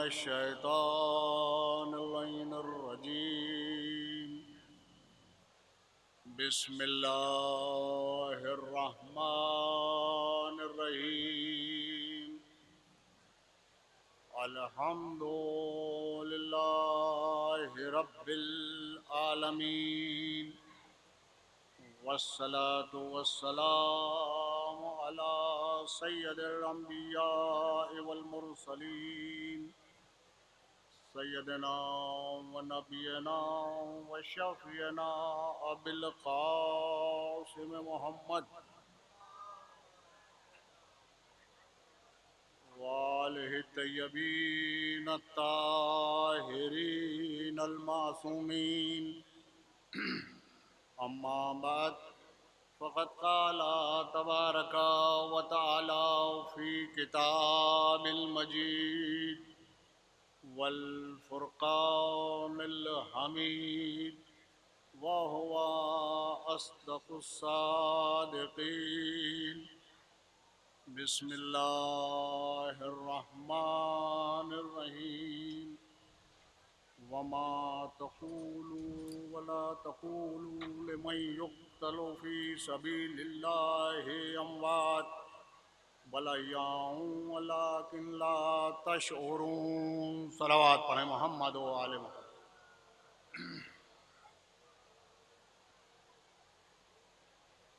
الشيطان اللعين الرجيم بسم الله الرحمن الرحيم الحمد لله رب العالمين والصلاة والسلام على سيد الأنبياء والمرسلين سيدنا ونبينا وشفيعنا أبي القاسم محمد وآله الطيبين الطاهرين المعصومين أما بعد فقد قال تبارك وتعالى في كتاب المجيد والفرقان الحميد وهو أصدق الصادقين بسم الله الرحمن الرحيم وما تقولوا ولا تقولوا لمن يقتل في سبيل الله أموات بل أحياء ولكن لا تشعرون صلوات پڑھیں محمد و آل محمد۔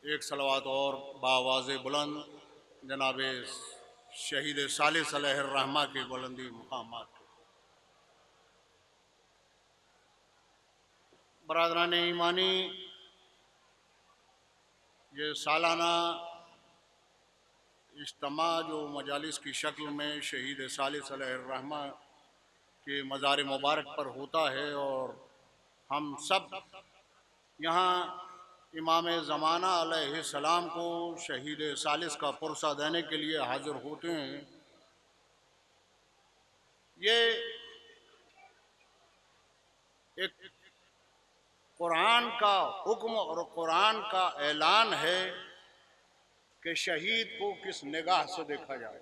ایک صلوات اور بآواز بلند جناب شہید ثالث علیہ الرحمہ کی بلندی مقامات۔ برادران ایمانی، یہ سالانہ اجتماع جو مجالس کی شکل میں شہید ثالث علیہ الرحمہ کے مزار مبارک پر ہوتا ہے، اور ہم سب یہاں امام زمانہ علیہ السلام کو شہید ثالث کا پرسہ دینے کے لیے حاضر ہوتے ہیں، یہ ایک قرآن کا حکم اور قرآن کا اعلان ہے کہ شہید کو کس نگاہ سے دیکھا جائے۔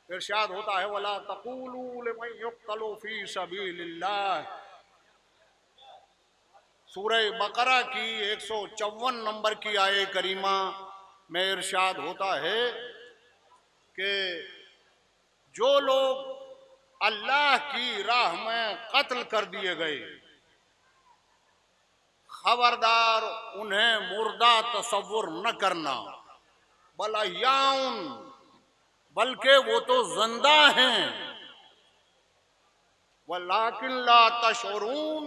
ارشاد ہوتا ہے وَلَا تَقُولُوا لِمَن يُقْتَلُ فِي سَبِيلِ اللَّهِ۔ سورہ بقرہ کی 154 نمبر کی آیہ کریمہ میں ارشاد ہوتا ہے کہ جو لوگ اللہ کی راہ میں قتل کر دیے گئے، خبردار انہیں مردہ تصور نہ کرنا، بل احیاء، بلکہ وہ تو زندہ ہیں، ولیکن لا تشعرون،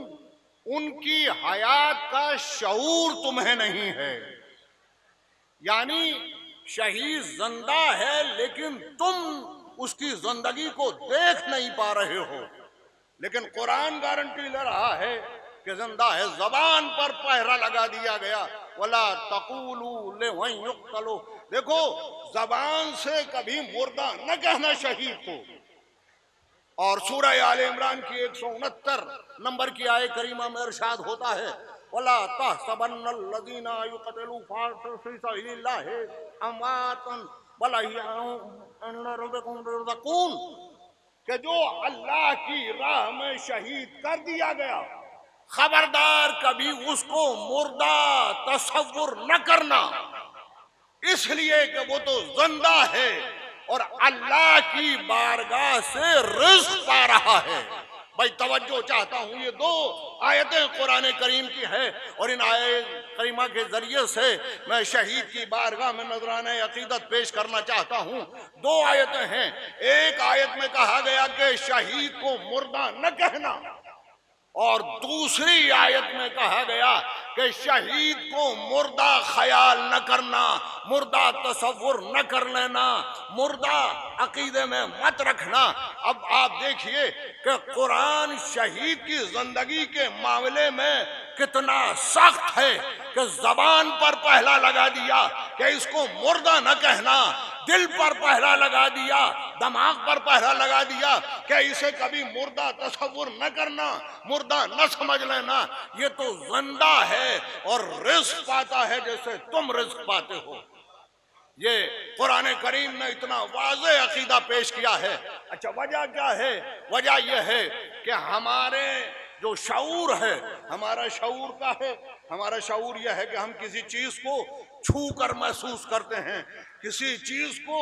ان کی حیات کا شعور تمہیں نہیں ہے۔ یعنی شہید زندہ ہے لیکن تم اس کی زندگی کو دیکھ نہیں پا رہے ہو، لیکن قرآن گارنٹی لے رہا ہے کہ زندہ ہے۔ زبان پر پہرا لگا دیا گیا وَلَا تَقُولُوا لِمَن يُقْتَلُ۔ دیکھو، زبان سے کبھی مردہ نہ کہنا شہید کو۔ اور سورہ آل عمران کی 169 نمبر کی آیہ کریمہ میں ارشاد ہوتا ہے وَلَا تَحْسَبَنَّ الَّذِينَ يُقْتَلُونَ فِي سَبِيلِ اللَّهِ أَمْوَاتًا بَلْ أَحْيَاءٌ عِندَ رَبِّهِمْ يُرْزَقُونَ، کہ جو اللہ کی راہ میں شہید کر دیا گیا، خبردار کبھی اس کو مردہ تصور نہ کرنا، اس لیے کہ وہ تو زندہ ہے اور اللہ کی بارگاہ سے رزق پا رہا ہے۔ بھائی توجہ چاہتا ہوں، یہ دو آیتیں قرآن کریم کی ہیں، اور ان آیت کریمہ کے ذریعے سے میں شہید کی بارگاہ میں نذرانہ عقیدت پیش کرنا چاہتا ہوں۔ دو آیتیں ہیں، ایک آیت میں کہا گیا کہ شہید کو مردہ نہ کہنا، اور دوسری آیت میں کہا گیا کہ شہید کو مردہ خیال نہ کرنا، مردہ تصور نہ کر لینا، مردہ عقیدے میں مت رکھنا۔ اب آپ دیکھیے کہ قرآن شہید کی زندگی کے معاملے میں کتنا سخت ہے کہ زبان پر پہلا لگا دیا کہ اس کو مردہ نہ کہنا، دل پر پہرا لگا دیا، دماغ پر پہرا لگا دیا کہ اسے کبھی مردہ تصور نہ کرنا، مردہ نہ سمجھ لینا، یہ تو زندہ ہے اور رزق پاتا ہے جیسے تم رزق پاتے ہو۔ یہ قرآن کریم نے اتنا واضح عقیدہ پیش کیا ہے۔ اچھا وجہ کیا ہے؟ وجہ یہ ہے کہ ہمارے جو شعور ہے، ہمارا شعور کا ہے، ہمارا شعور یہ ہے کہ ہم کسی چیز کو چھو کر محسوس کرتے ہیں، کسی چیز کو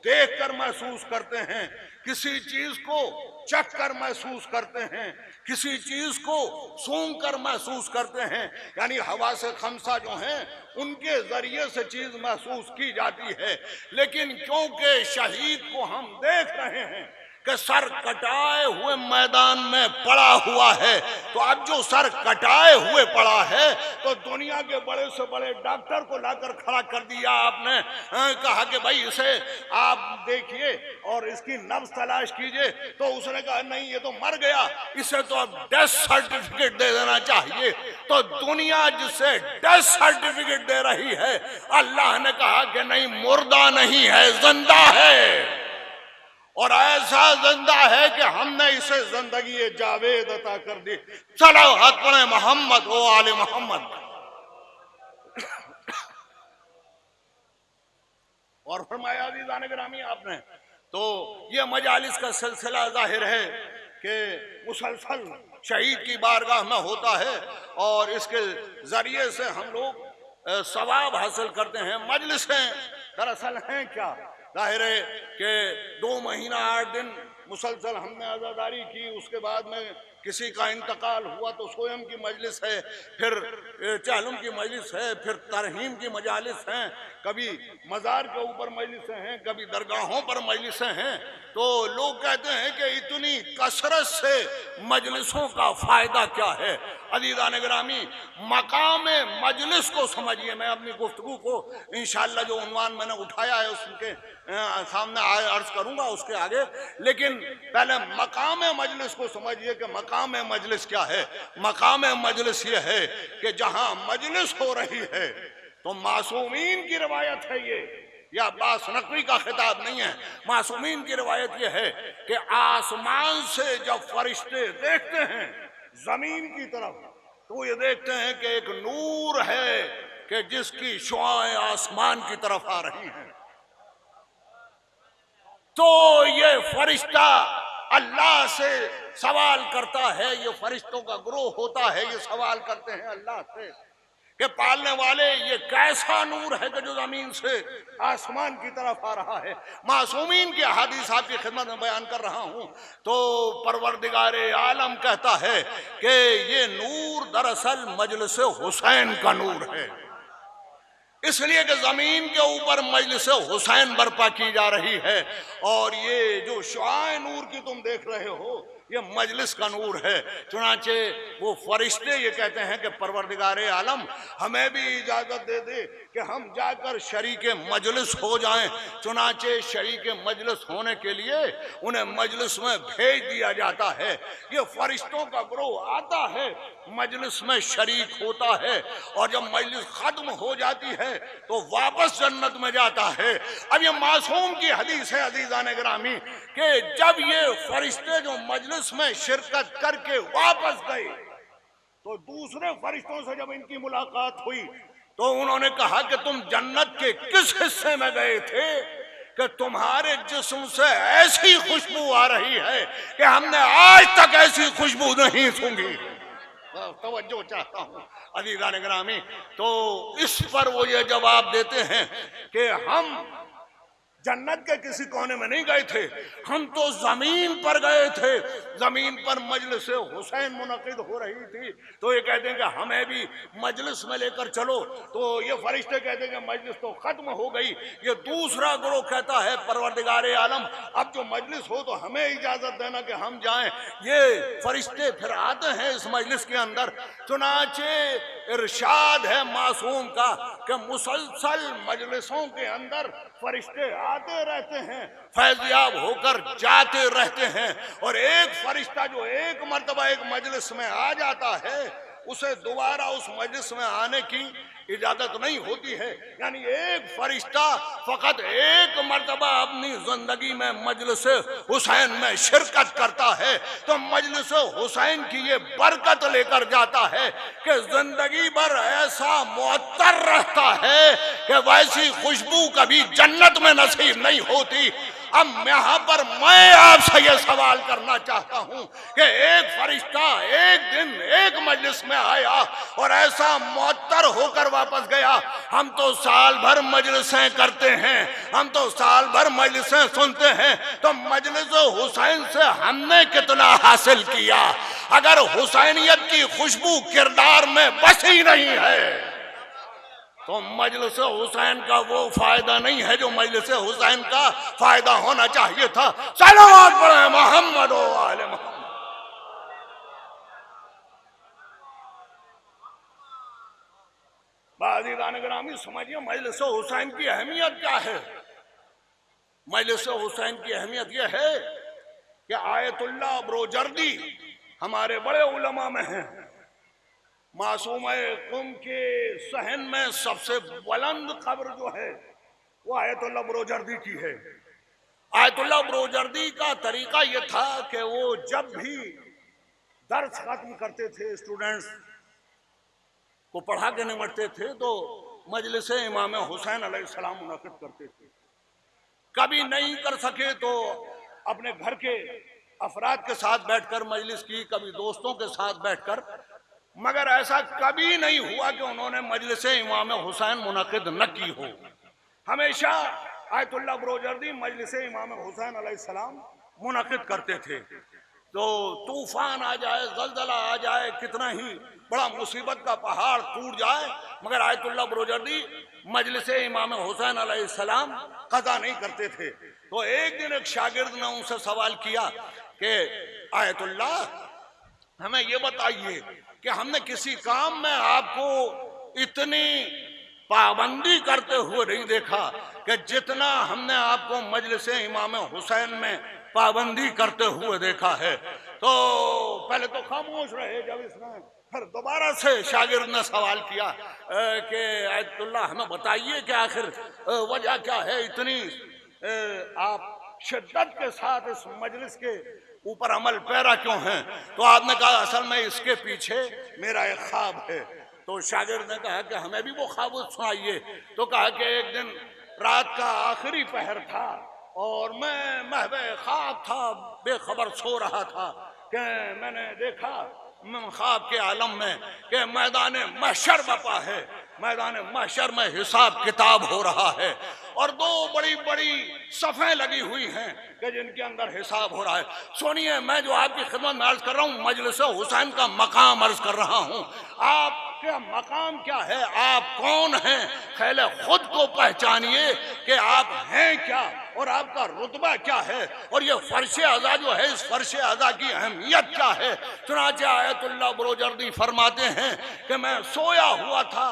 دیکھ کر محسوس کرتے ہیں، کسی چیز کو چکھ کر محسوس کرتے ہیں، کسی چیز کو سونگھ کر محسوس کرتے ہیں، یعنی حواس خمسہ جو ہیں ان کے ذریعے سے چیز محسوس کی جاتی ہے۔ لیکن کیونکہ شہید کو ہم دیکھ رہے ہیں کہ سر کٹائے ہوئے میدان میں پڑا ہوا ہے، تو اب جو سر کٹائے ہوئے پڑا ہے تو دنیا کے بڑے سے بڑے ڈاکٹر کو لا کر کھڑا کر دیا آپ نے، کہا کہ بھائی اسے آپ دیکھیے اور اس کی نبض تلاش کیجئے، تو اس نے کہا نہیں یہ تو مر گیا، اسے تو اب ڈیتھ سرٹیفکیٹ دے دینا چاہیے۔ تو دنیا جسے ڈیتھ سرٹیفکیٹ دے رہی ہے، اللہ نے کہا کہ نہیں، مردہ نہیں ہے، زندہ ہے، اور ایسا زندہ ہے کہ ہم نے اسے زندگی جاوید عطا کر دی۔ چلو ہاتھ پڑھیں محمد و آل محمد۔ اور فرمایا عزیزان گرامی آپ نے، تو یہ مجالس کا سلسلہ ظاہر ہے کہ مسلسل شہید کی بارگاہ میں ہوتا ہے، اور اس کے ذریعے سے ہم لوگ ثواب حاصل کرتے ہیں۔ مجلسیں دراصل ہیں کیا؟ ظاہر ہے کہ 2 مہینہ 8 دن مسلسل ہم نے عزاداری کی، اس کے بعد میں کسی کا انتقال ہوا تو سوئم کی مجلس ہے، پھر چہلم کی مجلس ہے، پھر ترہیم کی مجالس ہیں، کبھی مزار کے اوپر مجلسیں ہیں، کبھی درگاہوں پر مجلسیں ہیں۔ تو لوگ کہتے ہیں کہ اتنی کثرت سے مجلسوں کا فائدہ کیا ہے؟ عزیزان گرامی، مقام مجلس کو سمجھیے۔ میں اپنی گفتگو کو انشاءاللہ جو عنوان میں نے اٹھایا ہے اس کے سامنے عرض کروں گا اس کے آگے، لیکن پہلے مقام مجلس کو سمجھیے کہ مقام مجلس کیا ہے۔ مقام مجلس یہ ہے کہ جہاں مجلس ہو رہی ہے تو معصومین کی روایت ہے، یہ عباس نقوی کا خطاب نہیں ہے، معصومین کی روایت یہ ہے کہ آسمان سے جب فرشتے دیکھتے ہیں زمین کی طرف تو یہ دیکھتے ہیں کہ ایک نور ہے کہ جس کی شعاعیں آسمان کی طرف آ رہی ہیں۔ تو یہ فرشتہ اللہ سے سوال کرتا ہے، یہ فرشتوں کا گروہ ہوتا ہے، یہ سوال کرتے ہیں اللہ سے کہ پالنے والے یہ کیسا نور ہے کہ جو زمین سے آسمان کی طرف آ رہا ہے۔ معصومین کی احادیث آپ کی خدمت میں بیان کر رہا ہوں، تو پروردگار عالم کہتا ہے کہ یہ نور دراصل مجلس حسین کا نور ہے، اس لیے کہ زمین کے اوپر مجلس حسین برپا کی جا رہی ہے، اور یہ جو شعاع نور کی تم دیکھ رہے ہو یہ مجلس کا نور ہے۔ چنانچہ وہ فرشتے یہ کہتے ہیں کہ پروردگار عالم ہمیں بھی اجازت دے دے کہ ہم جا کر شریک مجلس ہو جائیں۔ چنانچہ شریک مجلس ہونے کے لیے انہیں مجلس میں بھیج دیا جاتا ہے۔ یہ فرشتوں کا گروہ آتا ہے، مجلس میں شریک ہوتا ہے، اور جب مجلس ختم ہو جاتی ہے تو واپس جنت میں جاتا ہے۔ اب یہ معصوم کی حدیث ہے عزیزان گرامی کہ جب یہ فرشتے جو مجلس میں شرکت کر کے واپس گئے تو دوسرے فرشتوں سے جب ان کی ملاقات ہوئی تو انہوں نے کہا کہ تم جنت کے کس حصے میں گئے تھے کہ تمہارے جسم سے ایسی خوشبو آ رہی ہے کہ ہم نے آج تک ایسی خوشبو نہیں سونگھی۔ توجہ چاہتا ہوں عزیزان گرامی، تو اس پر وہ یہ جواب دیتے ہیں کہ ہم جنت کے کسی کونے میں نہیں گئے تھے، ہم تو زمین پر گئے تھے، زمین پر مجلس حسین منعقد ہو رہی تھی۔ تو یہ کہتے ہیں کہ ہمیں بھی مجلس میں لے کر چلو، تو یہ فرشتے کہتے ہیں کہ مجلس تو ختم ہو گئی۔ یہ دوسرا گروہ کہتا ہے پروردگار عالم اب جو مجلس ہو تو ہمیں اجازت دینا کہ ہم جائیں۔ یہ فرشتے پھر آتے ہیں اس مجلس کے اندر، چنانچہ ارشاد ہے معصوم کا کہ مسلسل مجلسوں کے اندر فرشتے آتے رہتے ہیں، فیضیاب ہو کر جاتے رہتے ہیں، اور ایک فرشتہ جو ایک مرتبہ ایک مجلس میں آ جاتا ہے اسے دوبارہ اس مجلس میں آنے کی اجازت نہیں ہوتی ہے. یعنی ایک فرشتہ فقط ایک مرتبہ اپنی زندگی میں مجلس حسین میں شرکت کرتا ہے تو مجلس حسین کی یہ برکت لے کر جاتا ہے کہ زندگی بھر ایسا معطر رہتا ہے کہ ویسی خوشبو کبھی جنت میں نصیب نہیں ہوتی. اب یہاں پر میں آپ سے یہ سوال کرنا چاہتا ہوں کہ ایک فرشتہ ایک دن ایک مجلس میں آیا اور ایسا معطر ہو کر واپس گیا. ہم تو سال بھر مجلسیں کرتے ہیں, ہم تو سال بھر مجلسیں سنتے ہیں, تو مجلس حسین سے ہم نے کتنا حاصل کیا؟ اگر حسینیت کی خوشبو کردار میں بسی نہیں ہے تو مجلس حسین کا وہ فائدہ نہیں ہے جو مجلس حسین کا فائدہ ہونا چاہیے تھا. صلوات پڑھیں محمد و آل محمد. عزیزان گرامی سمجھیے مجلس حسین کی اہمیت کیا ہے. مجلس حسین کی اہمیت یہ ہے کہ آیت اللہ بروجردی ہمارے بڑے علماء میں ہیں. معصوم قم کے صحن میں سب سے بلند قبر جو ہے وہ آیت اللہ بروجردی کی ہے. آیت اللہ بروجردی کا طریقہ یہ تھا کہ وہ جب بھی درس ختم کرتے تھے, اسٹوڈنٹس کو پڑھا کے نمٹتے تھے, تو مجلس امام حسین علیہ السلام منعقد کرتے تھے. کبھی نہیں کر سکے تو اپنے گھر کے افراد کے ساتھ بیٹھ کر مجلس کی, کبھی دوستوں کے ساتھ بیٹھ کر, مگر ایسا کبھی نہیں ہوا کہ انہوں نے مجلس امام حسین منعقد نہ کی ہو. ہمیشہ آیت اللہ بروجردی مجلس امام حسین علیہ السلام منعقد کرتے تھے. تو طوفان آ جائے, زلزلہ آ جائے, کتنا ہی بڑا مصیبت کا پہاڑ ٹوٹ جائے, مگر آیت اللہ بروجردی مجلس امام حسین علیہ السلام قضا نہیں کرتے تھے. تو ایک دن ایک شاگرد نے ان سے سوال کیا کہ آیت اللہ ہمیں یہ بتائیے کہ ہم نے کسی کام میں آپ کو اتنی پابندی کرتے ہوئے نہیں دیکھا کہ جتنا ہم نے آپ کو مجلس امام حسین میں پابندی کرتے ہوئے دیکھا ہے. تو پہلے تو خاموش رہے, جب اس نے پھر دوبارہ سے شاگرد نے سوال کیا کہ آیت اللہ ہمیں بتائیے کہ آخر وجہ کیا ہے, اتنی آپ شدت کے ساتھ اس مجلس کے اوپر عمل پیرا کیوں ہیں؟ تو آپ نے کہا اصل میں اس کے پیچھے میرا ایک خواب ہے. تو شاگرد نے کہا کہ ہمیں بھی وہ خواب سنائیے. تو کہا کہ ایک دن رات کا آخری پہر تھا اور میں محو خواب تھا, بے خبر سو رہا تھا کہ میں نے دیکھا خواب کے عالم میں کہ میدان محشر بپا ہے, میدان محشر میں حساب کتاب ہو رہا ہے اور دو بڑی بڑی صفیں لگی ہوئی ہیں کہ جن کے اندر حساب ہو رہا ہے. سنیے میں جو آپ کی خدمت میں عرض کر رہا ہوں مجلس حسین کا مقام عرض کر رہا ہوں. آپ کا مقام کیا ہے, آپ کون ہیں, خیال خود کو پہچانیے کہ آپ ہیں کیا اور آپ کا رتبہ کیا ہے, اور یہ فرش اعضا جو ہے اس فرش اعضا کی اہمیت کیا ہے. چنانچہ آیت اللہ بروجردی فرماتے ہیں کہ میں سویا ہوا تھا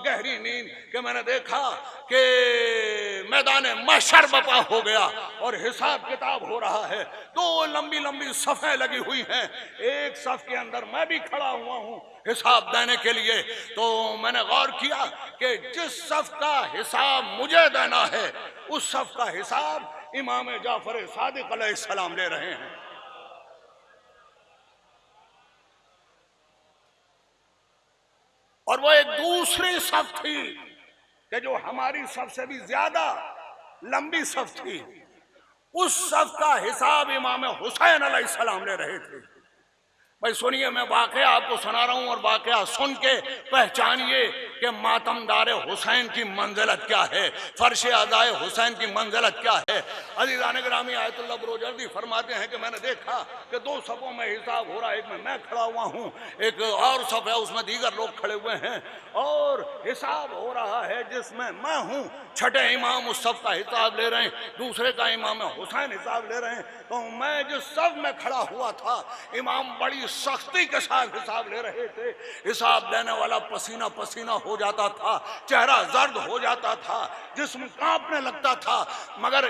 گہری نیند کہ میں نے دیکھا کہ میدان محشر بپا ہو گیا اور حساب کتاب ہو رہا ہے. دو لمبی لمبی صفیں لگی ہوئی ہیں, ایک صف کے اندر میں بھی کھڑا ہوا ہوں حساب دینے کے لیے. تو میں نے غور کیا کہ جس صف کا حساب مجھے دینا ہے اس صف کا حساب امام جعفر صادق علیہ السلام لے رہے ہیں. اور وہ ایک دوسری صف تھی کہ جو ہماری صف سے بھی زیادہ لمبی صف تھی, اس صف کا حساب امام حسین علیہ السلام لے رہے تھے. بھائی سنیے میں واقعہ آپ کو سنا رہا ہوں اور واقعہ سن کے پہچانیے کہ ماتمدار حسین کی منزلت کیا ہے, فرش اعضائے حسین کی منزلت کیا ہے. عزیزان گرامی آیت اللہ بروجردی فرماتے ہیں کہ میں نے دیکھا کہ دو صفوں میں حساب ہو رہا ہے, ایک میں کھڑا ہوا ہوں, ایک اور صف ہے اس میں دیگر لوگ کھڑے ہوئے ہیں اور حساب ہو رہا ہے جس میں ہوں. چھٹے امام اس صف کا حساب لے رہے ہیں, دوسرے کا امام حسین حساب لے رہے ہیں. تو میں جس صف میں کھڑا ہوا تھا امام بڑی سختی کے ساتھ حساب لے رہے تھے. حساب دینے والا پسینہ پسینہ ہو جاتا تھا, چہرہ زرد ہو جاتا تھا, جسم کانپنے لگتا تھا, مگر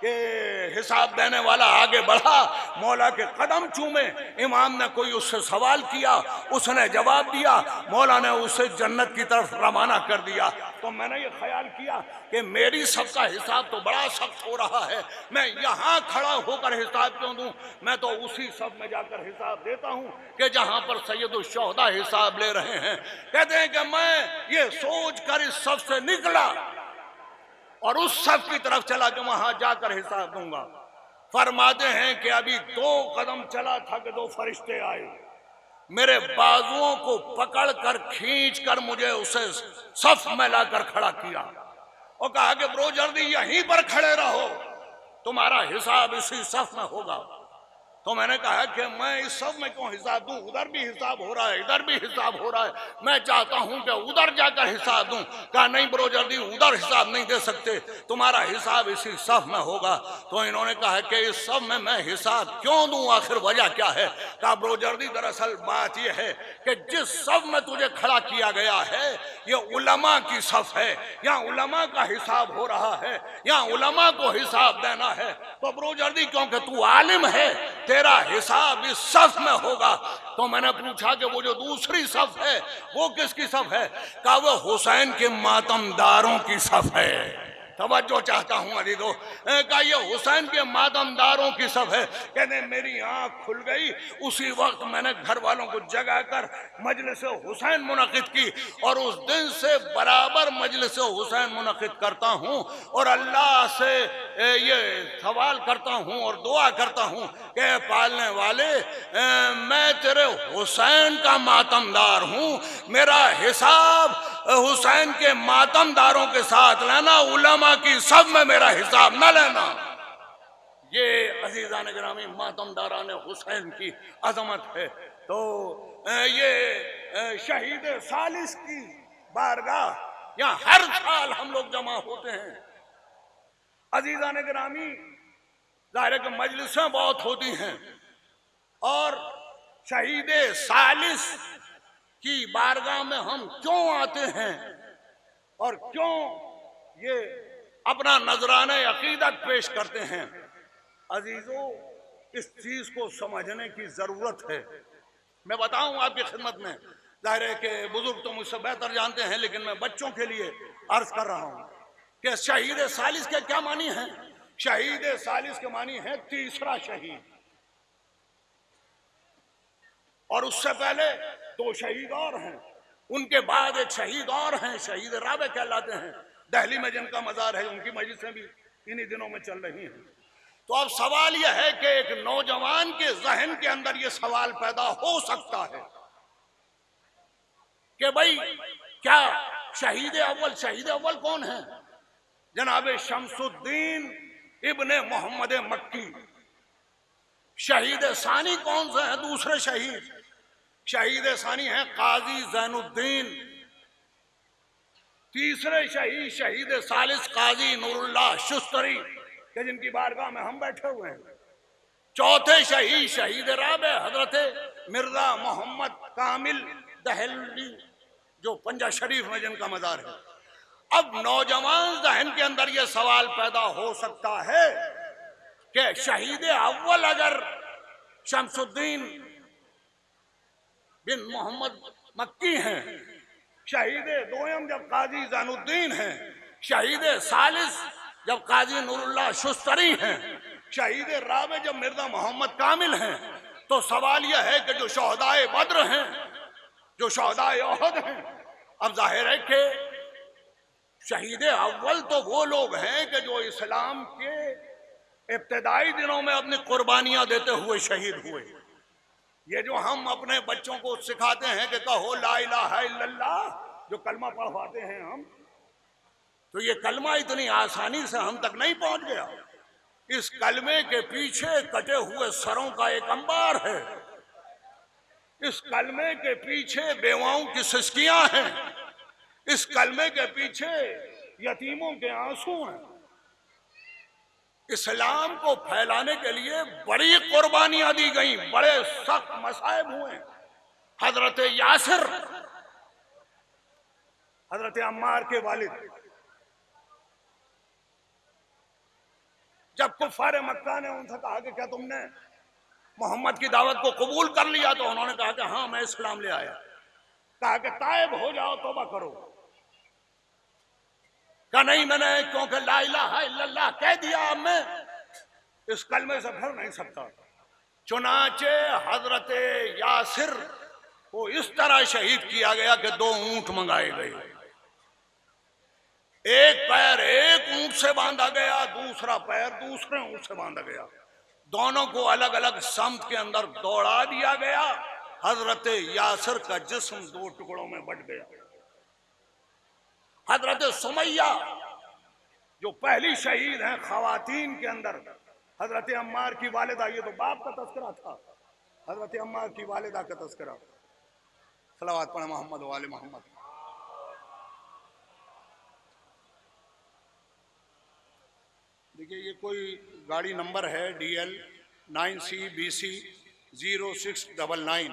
کہ حساب دینے والا آگے بڑھا، مولا کے قدم چومے، امام نے کوئی اس سے سوال کیا، اس نے جواب دیا، مولا نے اسے جنت کی طرف روانہ کر دیا۔ تو میں نے یہ خیال کیا کہ میری سب کا حساب تو بڑا سخت ہو رہا ہے، میں یہاں کھڑا ہو کر حساب کیوں دوں؟ میں تو اسی سب میں جا کر حساب دیتا ہوں کہ جہاں پر سید الشہداء حساب لے رہے ہیں۔ کہتے ہیں کہ میں یہ سوچ کر اس سب سے نکلا اور اس سب کی طرف چلا کہ وہاں جا کر حساب دوں گا۔ فرماتے ہیں کہ ابھی 2 قدم چلا تھا کہ 2 فرشتے آئے، میرے بازوؤں کو پکڑ کر کھینچ کر مجھے اسے صف میں لا کر کھڑا کیا اور کہا کہ برو جلدی یہیں پر کھڑے رہو، تمہارا حساب اسی صف میں ہوگا۔ تو میں نے کہا کہ میں اس سب میں کیوں حساب دوں؟ ادھر بھی حساب ہو رہا ہے، ادھر بھی حساب ہو رہا ہے، میں چاہتا ہوں کہ ادھر جا کر حساب دوں۔ کہا نہیں برو جلدی، ادھر حساب نہیں دے سکتے، تمہارا حساب اسی صف میں ہوگا۔ تو انہوں نے کہا کہ اس سب میں حساب کیوں دوں، آخر وجہ کیا ہے؟ کہا برو جلدی دراصل بات یہ ہے کہ جس صف میں تجھے کھڑا کیا گیا ہے یہ علماء کی صف ہے، یہاں علماء کا حساب ہو رہا ہے، یہاں علماء کو حساب دینا ہے۔ تو برو جلدی کیونکہ تو عالم ہے، تیرا حساب اس صف میں ہوگا۔ تو میں نے پوچھا کہ وہ جو دوسری صف ہے وہ کس کی صف ہے؟ کہا وہ حسین کے ماتمداروں کی صف ہے۔ توجہ چاہتا ہوں عزیزو، کہا یہ حسین کے ماتمداروں کی صف ہے۔ کہتے ہیں میری آنکھ کھل گئی، اسی وقت میں نے گھر والوں کو جگا کر مجلس حسین منعقد کی، اور اس دن سے برابر مجلس حسین منعقد کرتا ہوں اور اللہ سے یہ سوال کرتا ہوں اور دعا کرتا ہوں کہ پالنے والے میں تیرے حسین کا ماتمدار ہوں، میرا حساب حسین کے ماتمداروں کے ساتھ لینا، علماء کی سب میں میرا حساب نہ لینا۔ یہ عزیزان گرامی ماتمداران حسین کی عظمت ہے۔ تو یہ شہید ثالث کی بارگاہ یہاں ہر سال ہم لوگ جمع ہوتے ہیں۔ عزیزان گرامی ظاہر ہے کہ مجلسیں بہت ہوتی ہیں، اور شہید ثالث کی بارگاہ میں ہم کیوں آتے ہیں اور کیوں یہ اپنا نذرانہ عقیدت پیش کرتے ہیں؟ عزیزو اس چیز کو سمجھنے کی ضرورت ہے۔ میں بتاؤں آپ کی خدمت میں، ظاہر ہے کہ بزرگ تو مجھ سے بہتر جانتے ہیں، لیکن میں بچوں کے لیے عرض کر رہا ہوں کہ شہید ثالث کے کیا معنی ہیں؟ شہید ثالث کے معنی ہے تیسرا شہید، اور اس سے پہلے 2 شہید اور ہیں، ان کے بعد ایک شہید اور ہیں، شہید رابع کہلاتے ہیں، دہلی میں جن کا مزار ہے، ان کی مجلسیں بھی انہی دنوں میں چل رہی ہیں۔ تو اب سوال یہ ہے کہ ایک نوجوان کے ذہن کے اندر یہ سوال پیدا ہو سکتا ہے کہ بھئی کیا شہید اول کون ہے؟ جناب شمس الدین ابن محمد مکی۔ شہید ثانی کون سے ہیں؟ دوسرے شہید، شہید ثانی ہیں قاضی زین الدین۔ تیسرے شہید، شہید ثالث قاضی نور اللہ شستری، کہ جن کی بارگاہ میں ہم بیٹھے ہوئے ہیں۔ چوتھے شہید، شہید رابع حضرت مرزا محمد کامل دہلوی، جو پنجہ شریف میں جن کا مزار ہے۔ اب نوجوان ذہن کے اندر یہ سوال پیدا ہو سکتا ہے کہ شہید اول اگر شمس الدین بن محمد مکی ہیں، شہید دوم جب قاضی زین الدین ہیں، شہید ثالث جب قاضی نور اللہ شستری ہیں، شہید رابع جب مرزا محمد کامل ہیں، تو سوال یہ ہے کہ جو شہدائے بدر ہیں، جو شہدائے احد ہیں، اب ظاہر ہے کہ شہید اول تو وہ لوگ ہیں کہ جو اسلام کے ابتدائی دنوں میں اپنی قربانیاں دیتے ہوئے شہید ہوئے۔ یہ جو ہم اپنے بچوں کو سکھاتے ہیں کہ کہو لا الہ الا اللہ، جو کلمہ پڑھواتے ہیں ہم، تو یہ کلمہ اتنی آسانی سے ہم تک نہیں پہنچ گیا۔ اس کلمے کے پیچھے کٹے ہوئے سروں کا ایک انبار ہے، اس کلمے کے پیچھے بیواؤں کی سسکیاں ہیں، اس کلمے کے پیچھے یتیموں کے آنسو ہیں، اسلام کو پھیلانے کے لیے بڑی قربانیاں دی گئیں، بڑے سخت مصائب ہوئے۔ حضرت یاسر، حضرت عمار کے والد، جب کفار مکہ نے ان سے کہا کہ کیا تم نے محمد کی دعوت کو قبول کر لیا، تو انہوں نے کہا کہ ہاں میں اسلام لے آیا۔ کہا کہ تائب ہو جاؤ، توبہ کرو۔ کہا نہیں، میں نے کیونکہ لا الہ الا اللہ کہہ دیا، اب میں اس کلمے سے پھر نہیں سکتا۔ چنانچہ حضرت یاسر کو اس طرح شہید کیا گیا کہ 2 اونٹ منگائے گئے، ایک پیر ایک اونٹ سے باندھا گیا، دوسرا پیر دوسرے اونٹ سے باندھا گیا، دونوں کو الگ الگ سمت کے اندر دوڑا دیا گیا۔ حضرت یاسر کا جسم 2 ٹکڑوں میں بٹ گیا۔ حضرت سمیہ جو پہلی شہید ہیں خواتین کے اندر، حضرت عمار کی والدہ، یہ تو باپ کا تذکرہ تھا، حضرت عمار کی والدہ کا تذکرہ۔ صلوات پڑھیں محمد و آل محمد۔ دیکھیے یہ کوئی گاڑی نمبر ہے DL 9CBC 0699۔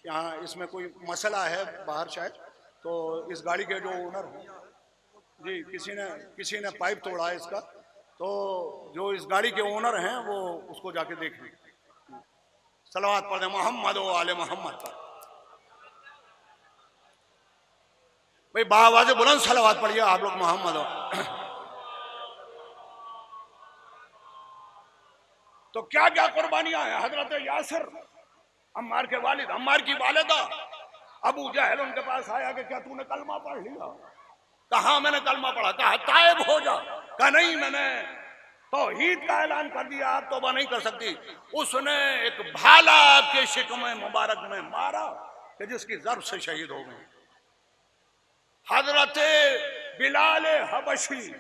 یہاں اس میں کوئی مسئلہ ہے باہر شاید، تو اس گاڑی کے جو اونر ہیں، جی کسی نے پائپ توڑا ہے اس کا، تو جو اس گاڑی کے اونر ہیں وہ اس کو جا کے دیکھ لیں۔ صلوات پڑھیں محمد و آل محمد پر۔ بھئی باآواز بلند صلوات پڑھیے آپ لوگ محمد و۔ تو کیا کیا قربانیاں ہیں؟ حضرت یاسر، عمار کے والد، عمار کی والدہ، ابو جہل ان کے پاس آیا کہ کیا تو نے کلمہ پڑھ لیا؟ کہا میں نے کلمہ پڑھا۔ کہا تائب ہو جا۔ کہا نہیں، میں نے توحید کا اعلان کر دیا، آپ توبہ نہیں کر سکتی۔ اس نے ایک بھالا آپ کے شکم مبارک میں مارا کہ جس کی ضرب سے شہید ہو گئی۔ حضرت بلال حبشی،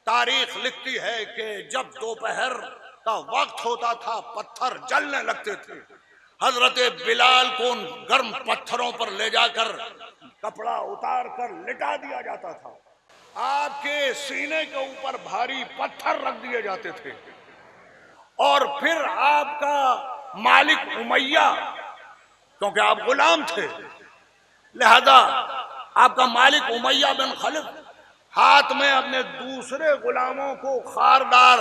تاریخ لکھتی ہے کہ جب دوپہر کا وقت ہوتا تھا پتھر جلنے لگتے تھے، حضرت بلال کو ان گرم پتھروں پر لے جا کر کپڑا اتار کر لٹا دیا جاتا تھا، آپ کے سینے کے اوپر بھاری پتھر رکھ دیے جاتے تھے، اور پھر آپ کا مالک امیہ، کیونکہ آپ غلام تھے لہذا آپ کا مالک امیہ بن خلف ہاتھ میں اپنے دوسرے غلاموں کو خاردار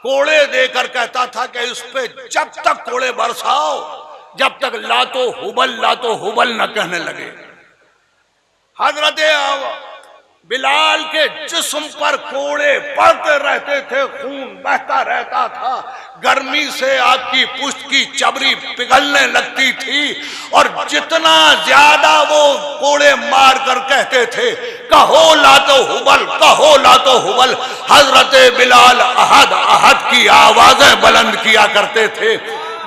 کوڑے دے کر کہتا تھا کہ اس پہ جب تک کوڑے برساؤ جب تک لاتو حبل نہ کہنے لگے۔ حضرت بلال کے جسم پر کوڑے پڑتے رہتے تھے، خون بہتا رہتا تھا، گرمی سے آپ کی پشت کی چمڑی پگھلنے لگتی تھی، اور جتنا زیادہ وہ کوڑے مار کر کہتے تھے کہو لاتو حبل، حضرت بلال احد احد کی آوازیں بلند کیا کرتے تھے۔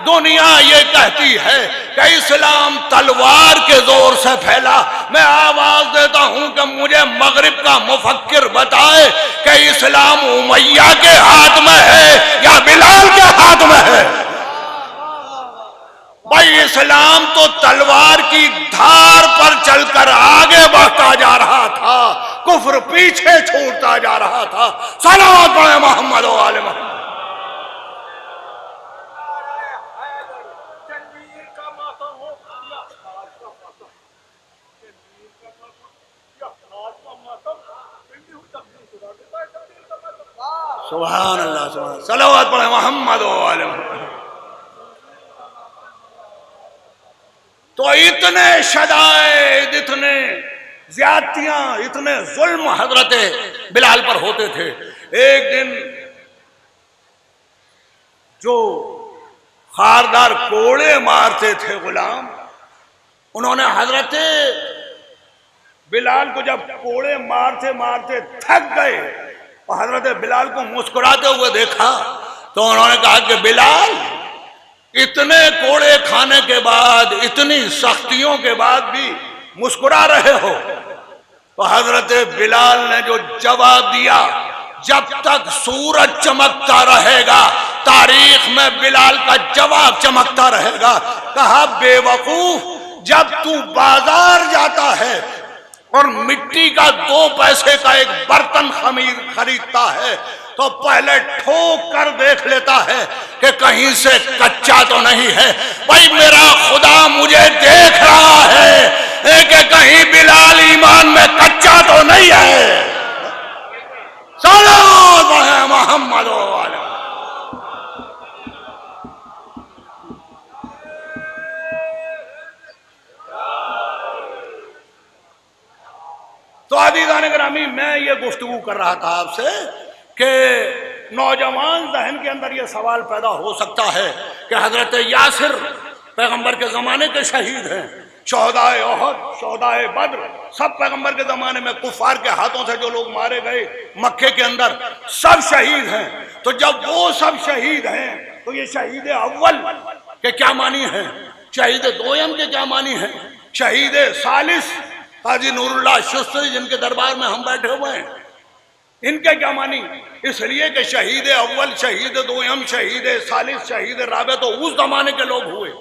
دنیا یہ کہتی ہے کہ اسلام تلوار کے زور سے پھیلا، میں آواز دیتا ہوں کہ مجھے مغرب کا مفکر بتائے کہ اسلام امیہ کے ہاتھ میں ہے یا بلال کے ہاتھ میں ہے؟ بھائی اسلام تو تلوار کی دھار پر چل کر آگے بڑھتا جا رہا تھا، کفر پیچھے چھوڑتا جا رہا تھا۔ صلوات پڑھیں محمد و آل محمد۔ سبحان اللہ، سبحان اللہ، صلوات پڑھیں محمد و آل محمد۔ تو اتنے شدائد، اتنے زیادتیاں، اتنے ظلم حضرت بلال پر ہوتے تھے۔ ایک دن جو خاردار کوڑے مارتے تھے غلام، انہوں نے حضرت بلال کو جب کوڑے مارتے مارتے تھک گئے اور حضرت بلال کو مسکراتے ہوئے دیکھا تو انہوں نے کہا کہ بلال، اتنے کوڑے کھانے کے بعد، اتنی سختیوں کے بعد بھی مسکرا رہے ہو؟ تو حضرت بلال نے جو جواب دیا، جب تک سورج چمکتا رہے گا تاریخ میں بلال کا جواب چمکتا رہے گا۔ کہا بے وقوف، جب تو بازار جاتا ہے اور مٹی کا 2 پیسے کا ایک برتن خریدتا ہے تو پہلے ٹھوک کر دیکھ لیتا ہے کہ کہیں سے کچا تو نہیں ہے. بھائی میرا خدا مجھے دیکھ رہا ہے کہ کہیں بلال ایمان میں کچا تو نہیں ہے. سلام محمد والا. تو عزیزان گرامی، میں یہ گفتگو کر رہا تھا آپ سے کہ نوجوان ذہن کے اندر یہ سوال پیدا ہو سکتا ہے کہ حضرت یاسر پیغمبر کے زمانے کے شہید ہیں، شہدائے احد، شہدائے بدر، سب پیغمبر کے زمانے میں کفار کے ہاتھوں سے جو لوگ مارے گئے مکے کے اندر سب شہید ہیں. تو جب وہ سب شہید ہیں تو یہ شہید اول کے کیا معنی ہیں، شہید دویم کے کیا معنی ہیں، شہید ثالث قاضی نور اللہ شستری جن کے دربار میں ہم بیٹھے ہوئے ہیں ان کے کیا معنی؟ اس لیے کہ شہید اول، شہید دویم، شہید ثالث، شہید رابع تو اس زمانے کے لوگ ہوئے.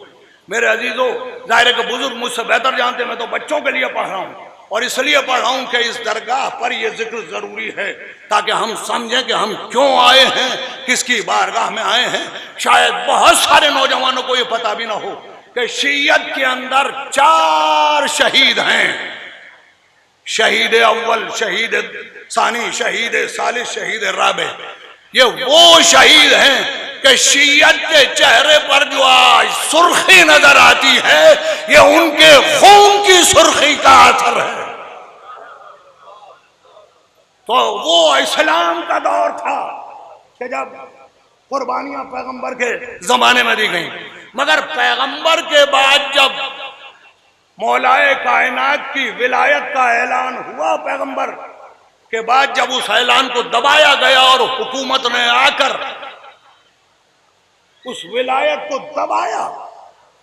میرے عزیزو، ظاہر ہے کہ بزرگ مجھ سے بہتر جانتے ہیں، میں تو بچوں کے لیے پڑھ رہا ہوں اور اس لیے پڑھ رہا ہوں کہ اس درگاہ پر یہ ذکر ضروری ہے تاکہ ہم سمجھیں کہ ہم کیوں آئے ہیں، کس کی بارگاہ میں آئے ہیں. شاید بہت سارے نوجوانوں کو یہ پتہ بھی نہ ہو کہ شیعت کے اندر 4 شہید ہیں، شہید اول، شہید ثانی، شہید ثالث، شہید رابع. یہ وہ شہید ہیں کہ شیعت کے چہرے پر جو آج سرخی نظر آتی ہے یہ ان کے خون کی سرخی کا اثر ہے. تو وہ اسلام کا دور تھا کہ جب قربانیاں پیغمبر کے زمانے میں دی گئیں، مگر پیغمبر کے بعد جب مولائے کائنات کی ولایت کا اعلان ہوا، پیغمبر کے بعد جب اس اعلان کو دبایا گیا اور حکومت نے آ کر اس ولایت کو دبایا،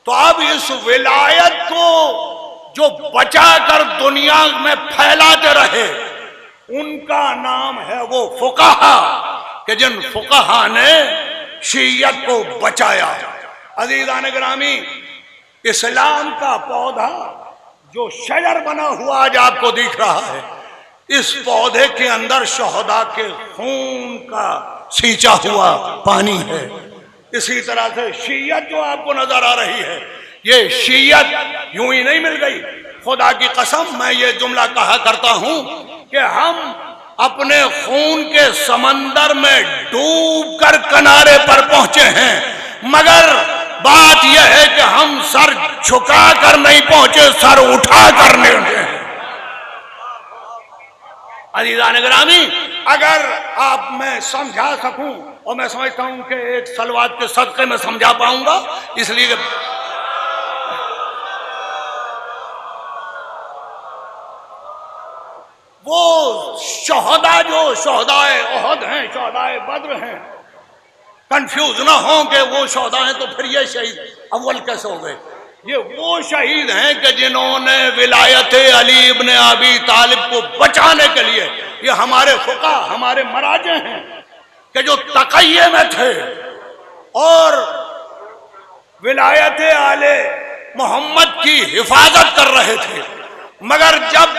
تو اب اس ولایت کو جو بچا کر دنیا میں پھیلاتے رہے ان کا نام ہے وہ فقہا، کہ جن فقہا نے شیعت کو بچایا. عزیزان گرامی، اسلام کا پودا جو شجر بنا ہوا آج آپ کو دکھ رہا ہے، اس پودے کے اندر شہداء کے خون کا سینچا ہوا پانی ہے. اسی طرح سے شیعت جو آپ کو نظر آ رہی ہے، یہ شیعت یوں ہی نہیں مل گئی. خدا کی قسم میں یہ جملہ کہا کرتا ہوں کہ ہم اپنے خون کے سمندر میں ڈوب کر کنارے پر پہنچے ہیں، مگر بات یہ ہے کہ ہم سر جھکا کر نہیں پہنچے، سر اٹھا کر نہیں پہنچے. عزیزان گرامی، اگر آپ میں سمجھا سکوں، اور میں سمجھتا ہوں کہ ایک صلوات کے صدقے میں سمجھا پاؤں گا، اس لیے کہ وہ شہداء جو شہدائے احد ہیں، شہدائے بدر ہیں، کنفیوز نہ ہوں کہ وہ شہداء ہیں تو پھر یہ شہید اول کیسے ہو گئے. یہ وہ شہید ہیں کہ جنہوں نے ولایت علی ابن ابی طالب کو بچانے کے لیے، یہ ہمارے فقہ، ہمارے مراجع ہیں کہ جو تقیے میں تھے اور ولایت آل محمد کی حفاظت کر رہے تھے، مگر جب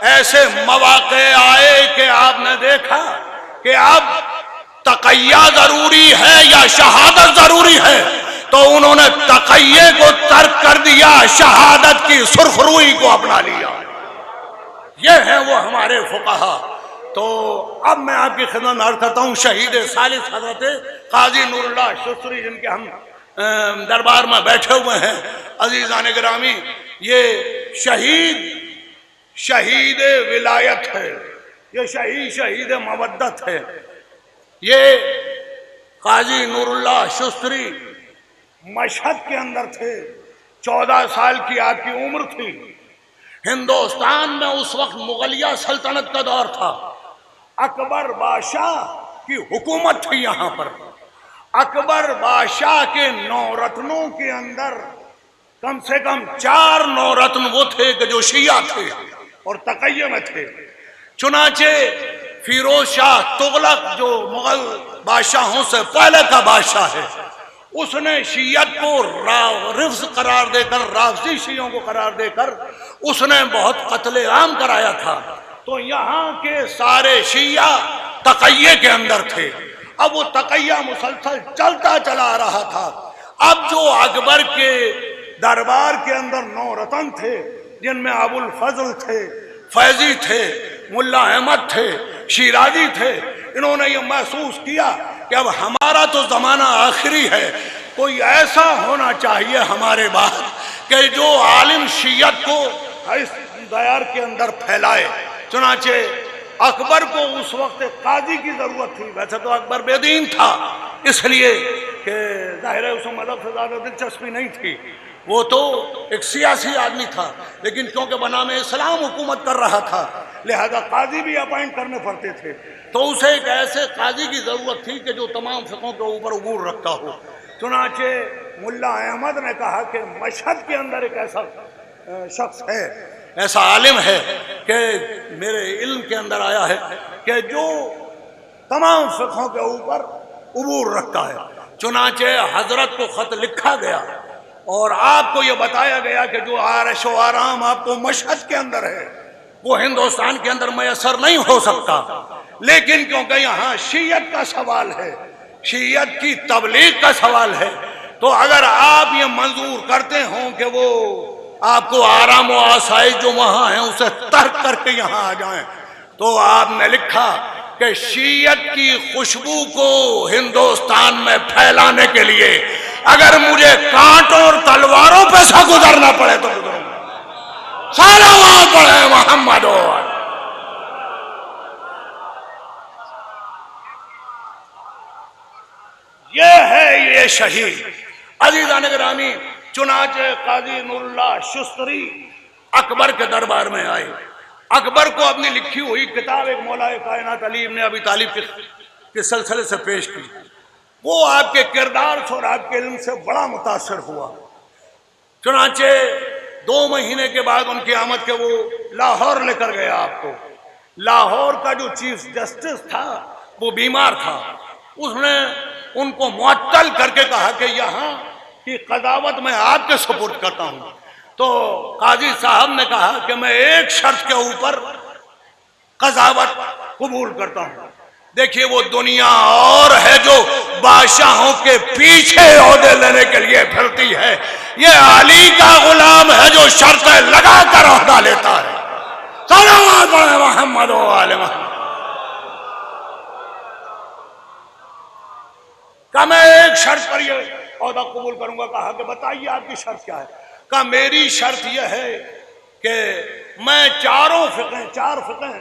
ایسے مواقع آئے کہ آپ نے دیکھا کہ اب تقیہ ضروری ہے یا شہادت ضروری ہے، تو انہوں نے تقیے کو ترک کر دیا، شہادت کی سرخروئی کو اپنا لیا. یہ ہیں وہ ہمارے فقہا. تو اب میں آپ کی خدمت میں عرض کرتا ہوں شہید ثالث حضرت قاضی نور اللہ شستری جن کے ہم دربار میں بیٹھے ہوئے ہیں. عزیزان گرامی، یہ شہید ولایت ہے، یہ شہید مودت ہے. یہ قاضی نور اللہ شستری مشہد کے اندر تھے، 14 سال کی آپ کی عمر تھی. ہندوستان میں اس وقت مغلیہ سلطنت کا دور تھا، اکبر بادشاہ کی حکومت تھی یہاں پر. اکبر بادشاہ کے 9 رتنوں کے اندر کم سے کم 4 9 رتن وہ تھے کہ جو شیعہ تھے اور تقیہ میں تھے. چنانچہ فیروز شاہ تغلق جو مغل بادشاہوں سے پہلے کا بادشاہ ہے، اس نے شیعت کو رفض قرار دے کر، رافضی شیعوں کو قرار دے کر اس نے بہت قتل عام کرایا تھا۔ تو یہاں کے سارے شیعہ تقیہ کے اندر تھے۔ اب وہ تقیہ مسلسل چلتا چلا آ رہا تھا۔ اب جو اکبر کے دربار کے اندر 9 رتن تھے، جن میں ابو الفضل تھے، فیضی تھے، ملا احمد تھے، شیرازی تھے، انہوں نے یہ محسوس کیا کہ اب ہمارا تو زمانہ آخری ہے، کوئی ایسا ہونا چاہیے ہمارے بعد کہ جو عالم شیعت کو اس دائر کے اندر پھیلائے۔ چنانچہ اکبر کو اس وقت قاضی کی ضرورت تھی۔ ویسے تو اکبر بے دین تھا، اس لیے کہ ظاہر ہے اس میں مذہب سے زیادہ دلچسپی نہیں تھی، وہ تو ایک سیاسی آدمی تھا، لیکن کیونکہ بنام اسلام حکومت کر رہا تھا لہذا قاضی بھی اپائنٹ کرنے پڑتے تھے، تو اسے ایک ایسے قاضی کی ضرورت تھی کہ جو تمام فقہوں کے اوپر عبور رکھتا ہو۔ چنانچہ ملا احمد نے کہا کہ مشہد کے اندر ایک ایسا شخص ہے، ایسا عالم ہے کہ میرے علم کے اندر آیا ہے کہ جو تمام فقہوں کے اوپر عبور رکھتا ہے۔ چنانچہ حضرت کو خط لکھا گیا اور آپ کو یہ بتایا گیا کہ جو عرش و آرام آپ کو مشہد کے اندر ہے وہ ہندوستان کے اندر میسر نہیں ہو سکتا، لیکن کیونکہ یہاں شیعت کا سوال ہے، شیعت کی تبلیغ کا سوال ہے، تو اگر آپ یہ منظور کرتے ہوں کہ وہ آپ کو آرام و آسائش جو وہاں ہیں اسے ترک کر کے یہاں آ جائیں، تو آپ نے لکھا کہ شیعت کی خوشبو کو ہندوستان میں پھیلانے کے لیے اگر مجھے کانٹوں اور تلواروں پہ سے گزرنا پڑے تو گزروں گا۔ صلوات پڑھے محمد۔ یہ ہے یہ شہید۔ عزیزان گرامی، چنانچہ قاضی نور اللہ شستری اکبر کے دربار میں آئے، اکبر کو اپنی لکھی ہوئی کتاب ایک مولا کائنات علی ابن ابی طالب کے سلسلے سے پیش کی۔ وہ آپ کے کردار سے اور آپ کے علم سے بڑا متاثر ہوا۔ چنانچہ 2 مہینے کے بعد ان کی آمد کے وہ لاہور لے کر گیا آپ کو۔ لاہور کا جو چیف جسٹس تھا وہ بیمار تھا، اس نے ان کو معطل کر کے کہا کہ یہاں کی قضاوت میں آپ کے سپرد کرتا ہوں۔ تو قاضی صاحب نے کہا کہ میں ایک شرط کے اوپر قضاوت قبول کرتا ہوں۔ دیکھیے وہ دنیا اور ہے جو بادشاہوں کے پیچھے عہدے لینے کے لیے پھرتی ہے، یہ علی کا غلام ہے جو شرطیں لگا کر عہدہ لیتا ہے۔ صلوات علی محمد و آل محمد۔ کہ میں ایک شرط پر یہ عہدہ قبول کروں گا۔ کہا کہ بتائیے آپ کی شرط کیا ہے؟ کہا میری شرط یہ ہے کہ میں 4 فقہ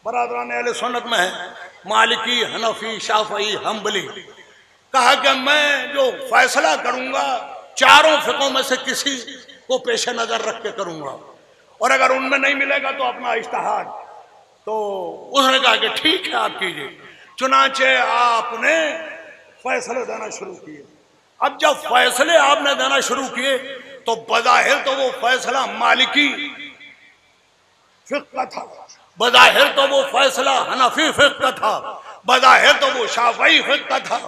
برادران اہل سنت میں ہیں، مالکی، حنفی، شافعی، حنبلی۔ کہا کہ میں جو فیصلہ کروں گا 4 فقہوں میں سے کسی کو پیش نظر رکھ کے کروں گا، اور اگر ان میں نہیں ملے گا تو اپنا اجتہاد۔ تو اس نے کہا کہ ٹھیک ہے آپ کیجئے۔ چنانچہ آپ نے فیصلے دینا شروع کیے۔ اب جب فیصلے آپ نے دینا شروع کیے تو بظاہر تو وہ فیصلہ مالکی فقہ کا تھا، بظاہر تو وہ فیصلہ حنفی فقہ کا تھا، بظاہر تو وہ شافعی فقہ کا تھا،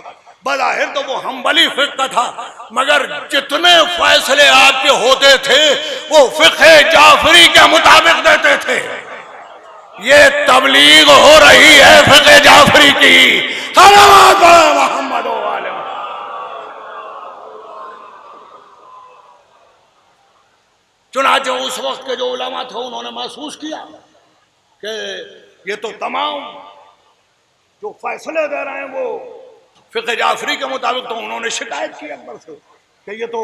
بظاہر تو وہ حنبلی فقہ کا تھا، مگر جتنے فیصلے آپ کے ہوتے تھے وہ فقہ جعفری کے مطابق دیتے تھے۔ یہ تبلیغ ہو رہی ہے فقہ جعفری کی۔ صلوات علی محمد و آل محمد۔ چنانچہ اس وقت کے جو علماء تھے انہوں نے محسوس کیا کہ یہ تو تمام جو فیصلے دے رہے ہیں وہ فقہ جعفری کے مطابق، تو انہوں نے شکایت کی اکبر سے کہ یہ تو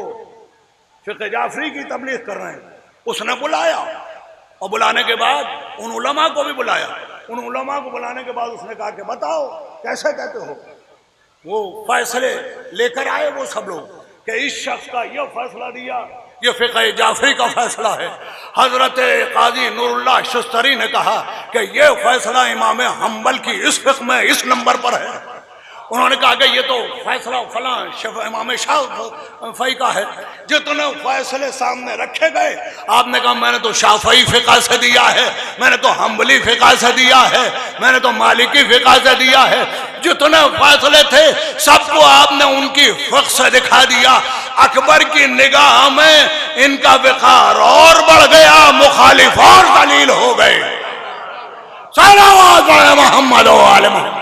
فقہ جعفری کی تبلیغ کر رہے ہیں۔ اس نے بلایا اور بلانے کے بعد ان علماء کو بھی بلایا۔ ان علماء کو بلانے کے بعد اس نے کہا کہ بتاؤ کیسے کہتے ہو؟ وہ فیصلے لے کر آئے وہ سب لوگ کہ اس شخص کا یہ فیصلہ دیا، یہ فقہ جعفری کا فیصلہ ہے۔ حضرت قاضی نور اللہ شستری نے کہا کہ یہ فیصلہ امام حنبل کی اس فقہ میں اس نمبر پر ہے۔ انہوں نے کہا کہ یہ تو فیصلہ فلاں امام شافعی کا ہے۔ جتنے فیصلے سامنے رکھے گئے آپ نے کہا میں نے تو شافعی فقہ سے دیا ہے، میں نے تو حنبلی فقہ سے دیا ہے، میں نے تو مالکی فقہ سے دیا ہے۔ جتنے فیصلے تھے سب کو آپ نے ان کی فقہ سے دکھا دیا. اکبر کی نگاہ میں ان کا وقار اور بڑھ گیا، مخالف اور ذلیل ہو گئے. صلوات علی محمد و آل محمد.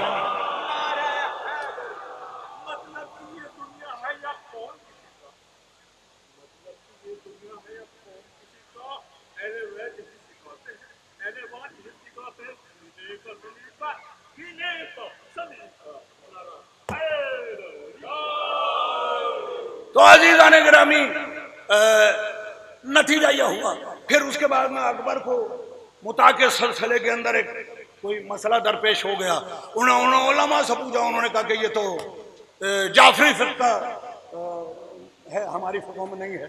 تو عزیزان گرامی نتیجہ یہ ہوا. پھر اس کے بعد میں اکبر کو متا کے سلسلے کے اندر ایک کوئی مسئلہ درپیش ہو گیا. انہوں نے علماء سے پوچھا، انہوں نے کہا کہ یہ تو جعفری فقہ ہے، ہماری فقہ میں نہیں ہے.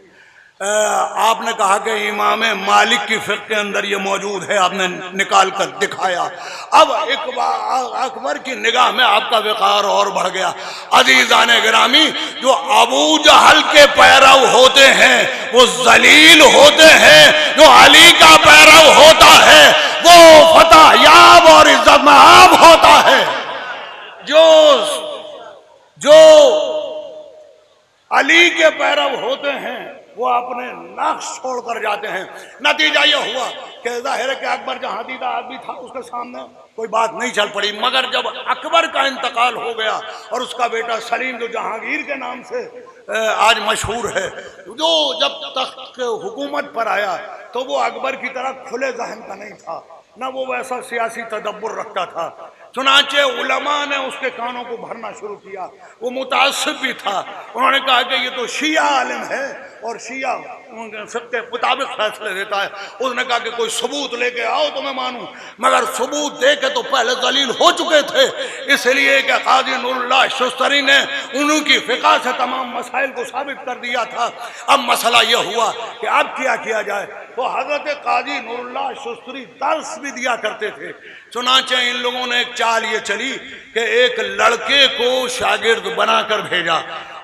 آپ نے کہا کہ امام مالک کی فقہ کے اندر یہ موجود ہے، آپ نے نکال کر دکھایا. اب اکبر کی نگاہ میں آپ کا وقار اور بڑھ گیا. عزیزان گرامی، جو ابو جہل کے پیرو ہوتے ہیں وہ ذلیل ہوتے ہیں، جو علی کا پیرو ہوتا ہے وہ فتح یاب اور عزت مآب ہوتا ہے. جو علی کے پیرو ہوتے ہیں وہ اپنے نقش چھوڑ کر جاتے ہیں. نتیجہ یہ ہوا کہ ظاہر ہے کہ اکبر جہاں دیدہ آدمی تھا اس کے سامنے کوئی بات نہیں چل پڑی. مگر جب اکبر کا انتقال ہو گیا اور اس کا بیٹا سلیم جو جہانگیر کے نام سے آج مشہور ہے، جو جب تخت حکومت پر آیا تو وہ اکبر کی طرح کھلے ذہن کا نہیں تھا، نہ وہ ویسا سیاسی تدبر رکھتا تھا. چنانچہ علماء نے اس کے کانوں کو بھرنا شروع کیا. وہ متعصب بھی تھا. انہوں نے کہا کہ یہ تو شیعہ عالم ہے اور شیعہ فقہ کے مطابق فیصلے دیتا ہے. اس نے کہا کہ کوئی ثبوت لے کے آؤ تو میں مانوں. مگر ثبوت دے کے تو پہلے ذلیل ہو چکے تھے، اس لیے کہ قاضی نور اللہ شستری نے انہوں کی فقہ سے تمام مسائل کو ثابت کر دیا تھا. اب مسئلہ یہ ہوا کہ اب کیا کیا جائے. تو حضرت قاضی نور اللہ شستری درس بھی دیا کرتے تھے. چنانچہ ان لوگوں نے ایک چال یہ چلی کہ ایک لڑکے کو شاگرد بنا کر بھیجا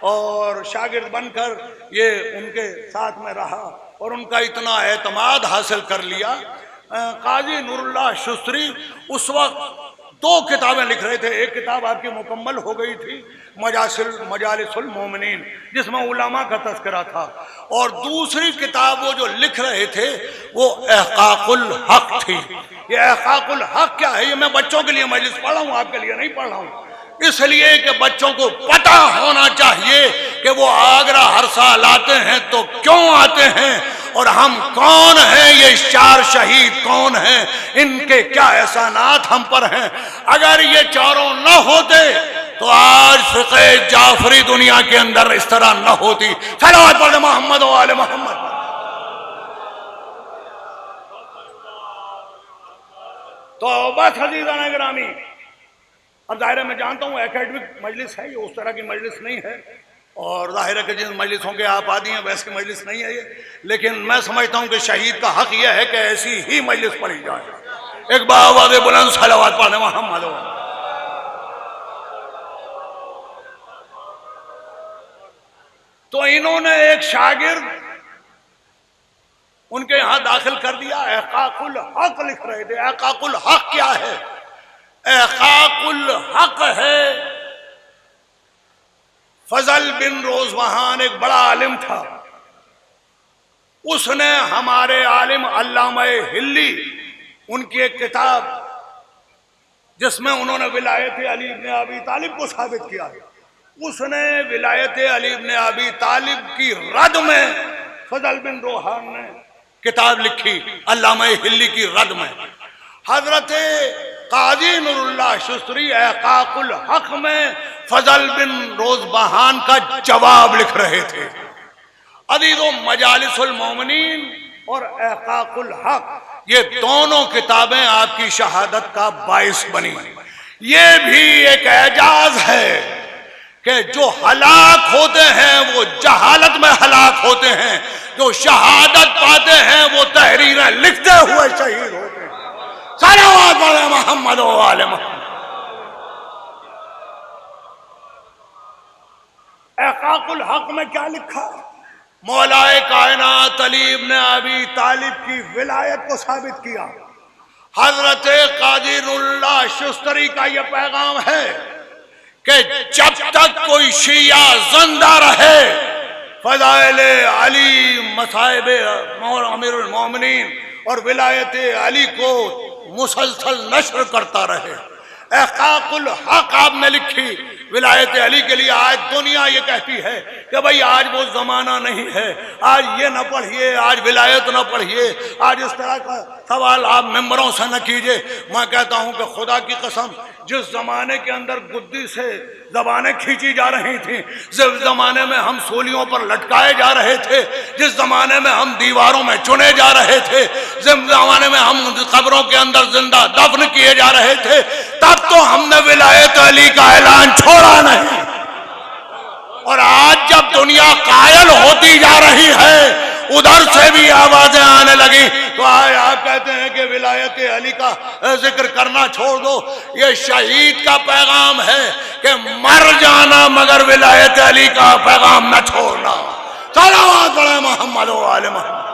اور شاگرد بن کر یہ ان کے ساتھ میں رہا اور ان کا اتنا اعتماد حاصل کر لیا. قاضی نور اللہ شستری اس وقت 2 کتابیں لکھ رہے تھے. ایک کتاب آپ کی مکمل ہو گئی تھی، مجالس المومنین، جس میں علماء کا تذکرہ تھا، اور دوسری کتاب وہ جو لکھ رہے تھے وہ احقاق الحق تھی. یہ احقاق الحق کیا ہے؟ یہ میں بچوں کے لیے مجلس پڑھ رہا ہوں، آپ کے لیے نہیں پڑھ رہا ہوں. اس لیے کہ بچوں کو پتہ ہونا چاہیے کہ وہ آگرہ ہر سال آتے ہیں تو کیوں آتے ہیں اور ہم کون ہیں، یہ 4 شہید کون ہیں، ان کے کیا احسانات ہم پر ہیں. اگر یہ چاروں نہ ہوتے تو آج فقہ جعفری دنیا کے اندر اس طرح نہ ہوتی. صلوات پڑھ محمد و آل محمد. تو بس عزیزان گرامی، اب ظاہر ہے میں جانتا ہوں اکیڈمک مجلس ہے، یہ اس طرح کی مجلس نہیں ہے، اور ظاہر ہے کہ جن مجلسوں کے آپ عادی ہیں ویسی مجلس نہیں ہے یہ. لیکن میں سمجھتا ہوں کہ شہید کا حق یہ ہے کہ ایسی ہی مجلس پڑھی جائے. ایک باواز بلند صلوات پڑھنے محمد. تو انہوں نے ایک شاگرد ان کے یہاں داخل کر دیا. احقاق الحق لکھ رہے تھے. احقاق الحق کیا ہے؟ احقاق الحق ہے فضل بن روزبہان ایک بڑا عالم تھا. اس نے ہمارے عالم علامہ ہلی ان کی ایک کتاب جس میں انہوں نے ولایت علی ابن ابی طالب کو ثابت کیا، اس نے ولایت علی ابن ابی طالب کی رد میں فضل بن روحان نے کتاب لکھی علامہ ہلی کی رد میں. حضرت قاضی نور اللہ شستری احقاق الحق میں فضل بن روزبہان کا جواب لکھ رہے تھے. عزیزو، مجالس المومنین اور احقاق الحق یہ دونوں کتابیں آپ کی شہادت کا باعث بنی. یہ بھی ایک اعجاز ہے کہ جو ہلاک ہوتے ہیں وہ جہالت میں ہلاک ہوتے ہیں، جو شہادت پاتے ہیں وہ تحریریں لکھتے ہوئے شہید ہوتے ہیں. صلوات علی محمد و آل محمد. احقاق الحق میں کیا لکھا؟ مولائے کائنات علی ابن ابی طالب کی ولایت کو ثابت کیا. حضرت قاضی نور اللہ شستری کا یہ پیغام ہے کہ جب تک کوئی شیعہ زندہ رہے فضائل علی، مصائب امیر المومنین اور ولایت علی کو مسلسل نشر کرتا رہے۔ احقاق الحق آپ نے لکھی ولایت علی کے لیے۔ آج دنیا یہ کہتی ہے کہ بھئی آج وہ زمانہ نہیں ہے، آج یہ نہ پڑھیے، آج ولایت نہ پڑھیے، آج اس طرح کا سوال آپ ممبروں سے نہ کیجئے۔ میں کہتا ہوں کہ خدا کی قسم، جس زمانے کے اندر گدی سے زبانیں کھینچی جا رہی تھیں، جس زمانے میں ہم سولیوں پر لٹکائے جا رہے تھے، جس زمانے میں ہم دیواروں میں چنے جا رہے تھے، جس زمانے میں ہم قبروں کے اندر زندہ دفن کیے جا رہے تھے، تب تو ہم نے ولایت علی کا اعلان چھوڑا نہیں۔ اور آج جب دنیا قائل ہوتی جا رہی ہے، ادھر سے بھی آوازیں آنے لگی، تو آج آپ کہتے ہیں کہ ولایت علی کا ذکر کرنا چھوڑ دو۔ یہ شہید کا پیغام ہے کہ مر جانا مگر ولایت علی کا پیغام نہ چھوڑنا۔ صلوات پڑھیں محمد و آل محمد۔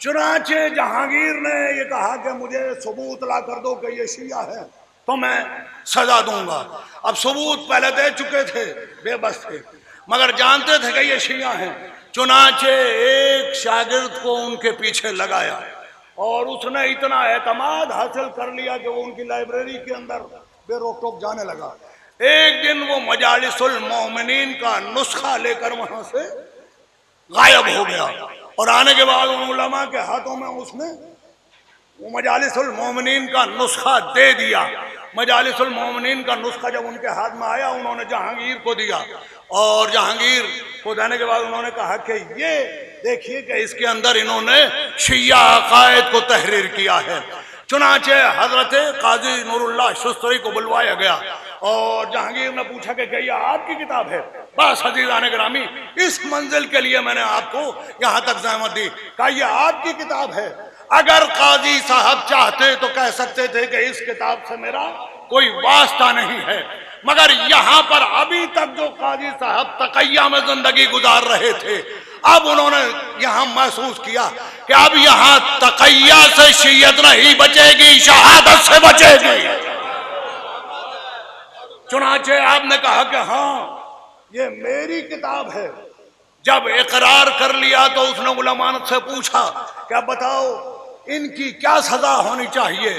چنانچہ جہانگیر نے یہ کہا کہ مجھے ثبوت لا کر دو کہ یہ شیعہ ہے تو میں سزا دوں گا۔ اب ثبوت پہلے دے چکے تھے، بے بس تھے، مگر جانتے تھے کہ یہ شیعہ ہیں۔ چنانچہ ایک شاگرد کو ان کے پیچھے لگایا اور اس نے اتنا اعتماد حاصل کر لیا کہ وہ ان کی لائبریری کے اندر بے روک ٹوک جانے لگا۔ ایک دن وہ مجالس المومنین کا نسخہ لے کر وہاں سے غائب ہو گیا، اور آنے کے بعد ان علماء کے ہاتھوں میں اس نے وہ مجالس المومنین کا نسخہ دے دیا۔ مجالس المومنین کا نسخہ جب ان کے ہاتھ میں آیا، انہوں نے جہانگیر کو دیا، اور جہانگیر کو دینے کے بعد انہوں نے کہا کہ یہ دیکھیے کہ اس کے اندر انہوں نے شیعہ عقائد کو تحریر کیا ہے۔ چنانچہ حضرت قاضی نور اللہ شستری کو بلوایا گیا، اور جہانگیر نے پوچھا کہ یہ آپ کی کتاب ہے؟ بس عزیزان گرامی، اس منزل کے لیے میں نے آپ کو یہاں تک زحمت دی، کہا یہ آپ کی کتاب ہے۔ اگر قاضی صاحب چاہتے تو کہہ سکتے تھے کہ اس کتاب سے میرا کوئی واسطہ نہیں ہے، مگر یہاں پر ابھی تک جو قاضی صاحب تقیہ میں زندگی گزار رہے تھے، اب انہوں نے یہاں محسوس کیا کہ اب یہاں تقیہ سے شیعت نہیں بچے گی، شہادت سے بچے گی۔ چنانچہ آپ نے کہا کہ ہاں یہ میری کتاب ہے۔ جب اقرار کر لیا تو اس نے علماء سے پوچھا کہ اب بتاؤ ان کی کیا سزا ہونی چاہیے؟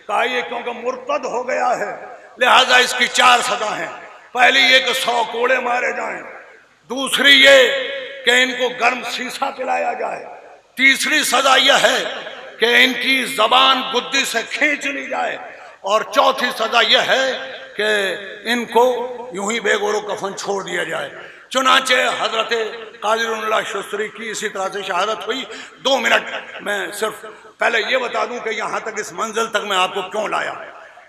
کہا یہ کیونکہ مرتد ہو گیا ہے لہذا اس کی 4 سزا ہیں۔ پہلی یہ کہ 100 کوڑے مارے جائیں، دوسری یہ کہ ان کو گرم سیسا پلایا جائے، تیسری سزا یہ ہے کہ ان کی زبان گدی سے کھینچ لی جائے، اور چوتھی سزا یہ ہے کہ ان کو یوں ہی بے گور و کفن چھوڑ دیا جائے۔ چنانچہ حضرت قاضی اللہ شستری کی اسی طرح سے شہادت ہوئی۔ 2 منٹ میں صرف پہلے یہ بتا دوں کہ یہاں تک اس منزل تک میں آپ کو کیوں لایا،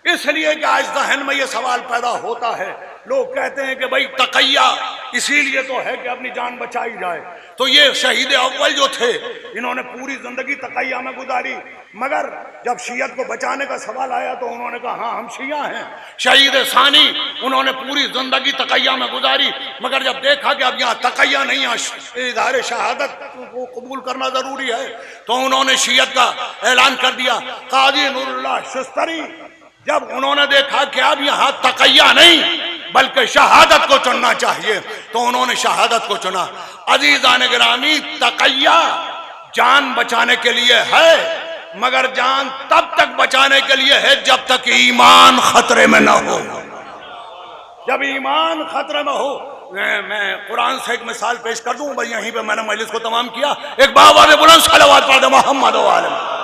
اس لیے کہ آج ذہن میں یہ سوال پیدا ہوتا ہے، لوگ کہتے ہیں کہ بھئی تقیہ اسی لیے تو ہے کہ اپنی جان بچائی جائے۔ تو یہ شہید اول جو تھے انہوں نے پوری زندگی تقیہ میں گزاری، مگر جب شیعت کو بچانے کا سوال آیا تو انہوں نے کہا ہاں ہم شیعہ ہیں۔ شہید ثانی انہوں نے پوری زندگی تقیہ میں گزاری، مگر جب دیکھا کہ اب یہاں تقیہ نہیں ہے، اظہار شہادت کو قبول کرنا ضروری ہے، تو انہوں نے شیعت کا اعلان کر دیا۔ قاضی نور اللہ شستری جب انہوں نے دیکھا کہ اب یہاں تقیہ نہیں بلکہ شہادت کو چننا چاہیے تو انہوں نے شہادت کو چنا۔ عزیزان گرامی، تقیہ جان بچانے کے لیے ہے، مگر جان تب تک بچانے کے لیے ہے جب تک ایمان خطرے میں نہ ہو۔ جب ایمان خطرے میں ہو، میں قرآن سے ایک مثال پیش کر دوں، بس یہیں پہ میں نے مجلس کو تمام کیا۔ ایک باوالِ بلند صلوات پڑھ دے محمد و آل محمد۔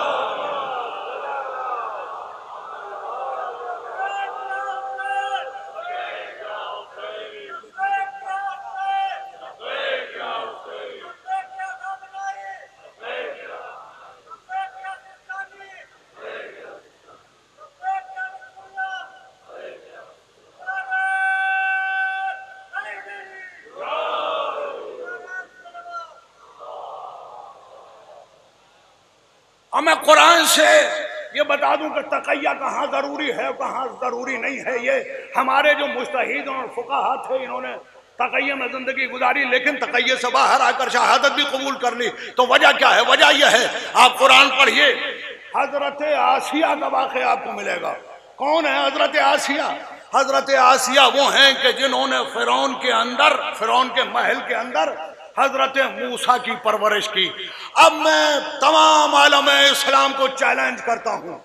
اب میں قرآن سے یہ بتا دوں کہ تقیہ کہاں ضروری ہے کہاں ضروری نہیں ہے، یہ ہمارے جو مجتہد اور فقہا تھے انہوں نے تقیہ میں زندگی گزاری، لیکن تقیہ سے باہر آ کر شہادت بھی قبول کر لی. تو وجہ کیا ہے؟ وجہ یہ ہے، آپ قرآن پڑھیے، حضرت آسیہ کا واقعہ آپ کو ملے گا. کون ہے حضرت آسیہ؟ حضرت آسیہ وہ ہیں کہ جنہوں نے فرعون کے محل کے اندر حضرت موسیٰ کی پرورش کی. اب میں تمام عالم اسلام کو چیلنج کرتا ہوں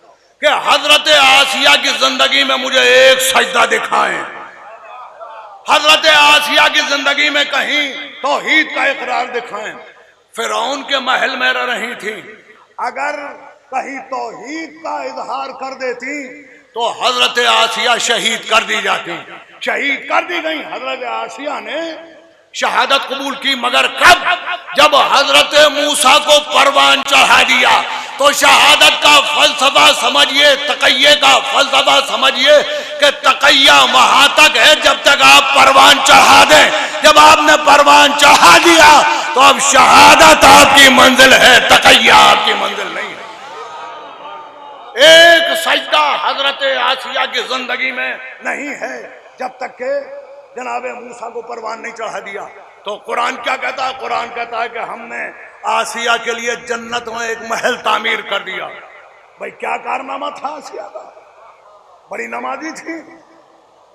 کہ حضرت آسیہ کی زندگی میں مجھے ایک سجدہ دکھائیں. حضرت آسیہ کی زندگی میں کہیں توحید کا اقرار دکھائیں. فرعون کے محل میں رہ رہی تھی، اگر کہیں توحید کا اظہار کر دیتی تو حضرت آسیہ شہید کر دی جاتی. شہید کر دی گئی. حضرت آسیہ نے شہادت قبول کی، مگر کب؟ جب حضرت موسیٰ کو پروان چڑھا دیا. تو شہادت کا فلسفہ سمجھیے، تقیہ کا فلسفہ سمجھیے کہ تقیہ وہاں تک ہے جب تک آپ پروان چڑھا دیں. جب آپ نے پروان چڑھا دیا تو اب شہادت آپ کی منزل ہے، تقیہ آپ کی منزل نہیں ہے. ایک سجدہ حضرت آسیہ کی زندگی میں نہیں ہے جب تک کہ جناب موسیٰ کو پروان نہیں چڑھا دیا. تو قرآن کیا کہتا ہے؟ قرآن کہتا ہے کہ ہم نے آسیہ کے لیے جنت میں ایک محل تعمیر کر دیا. بھائی کیا کارنامہ تھا آسیہ کا؟ بڑی نمازی تھی،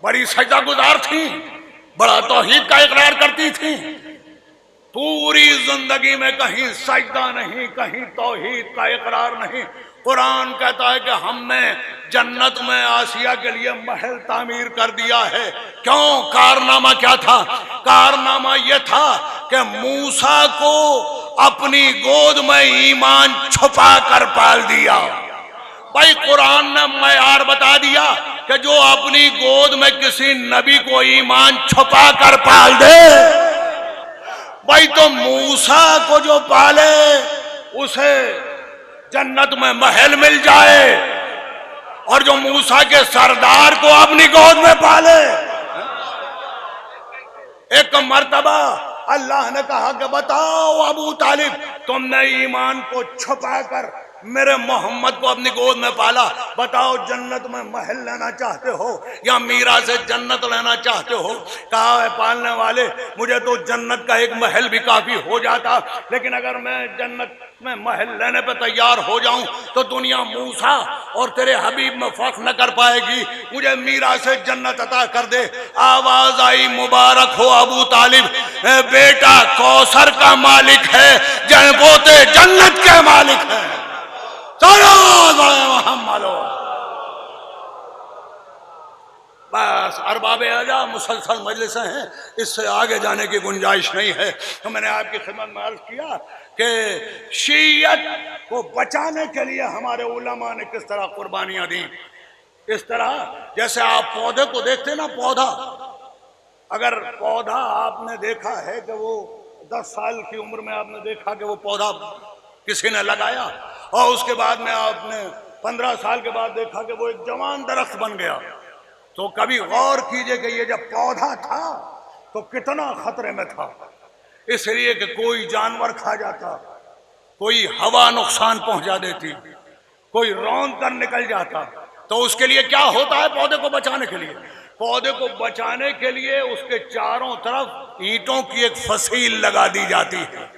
بڑی سجدہ گزار تھی، بڑا توحید کا اقرار کرتی تھی. پوری زندگی میں کہیں سجدہ نہیں، کہیں توحید کا اقرار نہیں. قرآن کہتا ہے کہ ہم نے جنت میں آسیہ کے لیے محل تعمیر کر دیا ہے. کیوں؟ کارنامہ کیا تھا؟ کارنامہ یہ تھا کہ موسیٰ کو اپنی گود میں ایمان چھپا کر پال دیا. بھائی قرآن نے معیار بتا دیا کہ جو اپنی گود میں کسی نبی کو ایمان چھپا کر پال دے، بھائی تو موسیٰ کو جو پالے اسے جنت میں محل مل جائے، اور جو موسیٰ کے سردار کو اپنی گود میں پالے. ایک مرتبہ اللہ نے کہا کہ بتاؤ ابو طالب، تم نے ایمان کو چھپا کر میرے محمد کو اپنی گود میں پالا، بتاؤ جنت میں محل لینا چاہتے ہو یا میرا سے جنت لینا چاہتے ہو؟ کہا ہے پالنے والے مجھے تو جنت کا ایک محل بھی کافی ہو جاتا، لیکن اگر میں جنت میں محل لینے پہ تیار ہو جاؤں تو دنیا موسیٰ اور تیرے حبیب میں فرق نہ کر پائے گی، مجھے میرا سے جنت عطا کر دے. آواز آئی مبارک ہو ابو طالب، بیٹا کوثر کا مالک ہے، پوتے جنت کے مالک ہے. بس ارباب اعجاز مسلسل مجلسیں ہیں، اس سے آگے جانے کی گنجائش نہیں ہے. تو میں نے آپ کی خدمت میں عرض کیا کہ شیعت کو بچانے کے لیے ہمارے علماء نے کس طرح قربانیاں دیں. اس طرح جیسے آپ پودے کو دیکھتے نا، پودا اگر پودا آپ نے دیکھا ہے کہ وہ 10 سال کی عمر میں آپ نے دیکھا کہ وہ پودا کسی نے لگایا، اور اس کے بعد میں آپ نے 15 سال کے بعد دیکھا کہ وہ ایک جوان درخت بن گیا. تو کبھی غور کیجئے کہ یہ جب پودا تھا تو کتنا خطرے میں تھا، اس لیے کہ کوئی جانور کھا جاتا، کوئی ہوا نقصان پہنچا دیتی، کوئی روند کر نکل جاتا. تو اس کے لیے کیا ہوتا ہے پودے کو بچانے کے لیے؟ پودے کو بچانے کے لیے اس کے چاروں طرف اینٹوں کی ایک فصیل لگا دی جاتی ہے.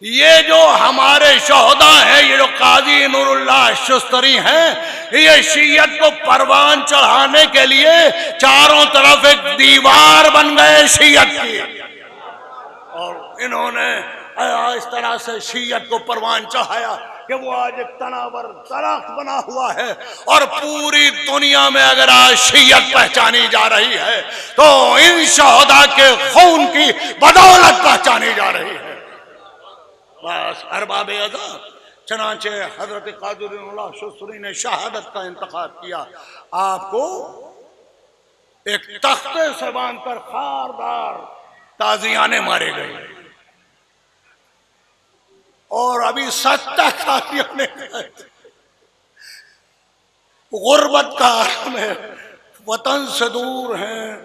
یہ جو ہمارے شہداء ہیں، یہ جو قاضی نور اللہ شستری ہیں، یہ شیعت کو پروان چڑھانے کے لیے چاروں طرف ایک دیوار بن گئے شیعت کی، اور انہوں نے اس طرح سے شیعت کو پروان چڑھایا کہ وہ آج ایک تناور درخت بنا ہوا ہے. اور پوری دنیا میں اگر آج شیعت پہچانی جا رہی ہے تو ان شہداء کے خون کی بدولت پہچانی جا رہی ہے. بس ارباب اعظم، چنانچہ حضرت قاضی اللہ شستری نے شہادت کا انتخاب کیا. آپ کو ایک تختے سے باندھ کر خاردار تازیانے مارے گئے، اور ابھی 70 قاضیانے غربت کا عالم ہے، وطن سے دور ہیں،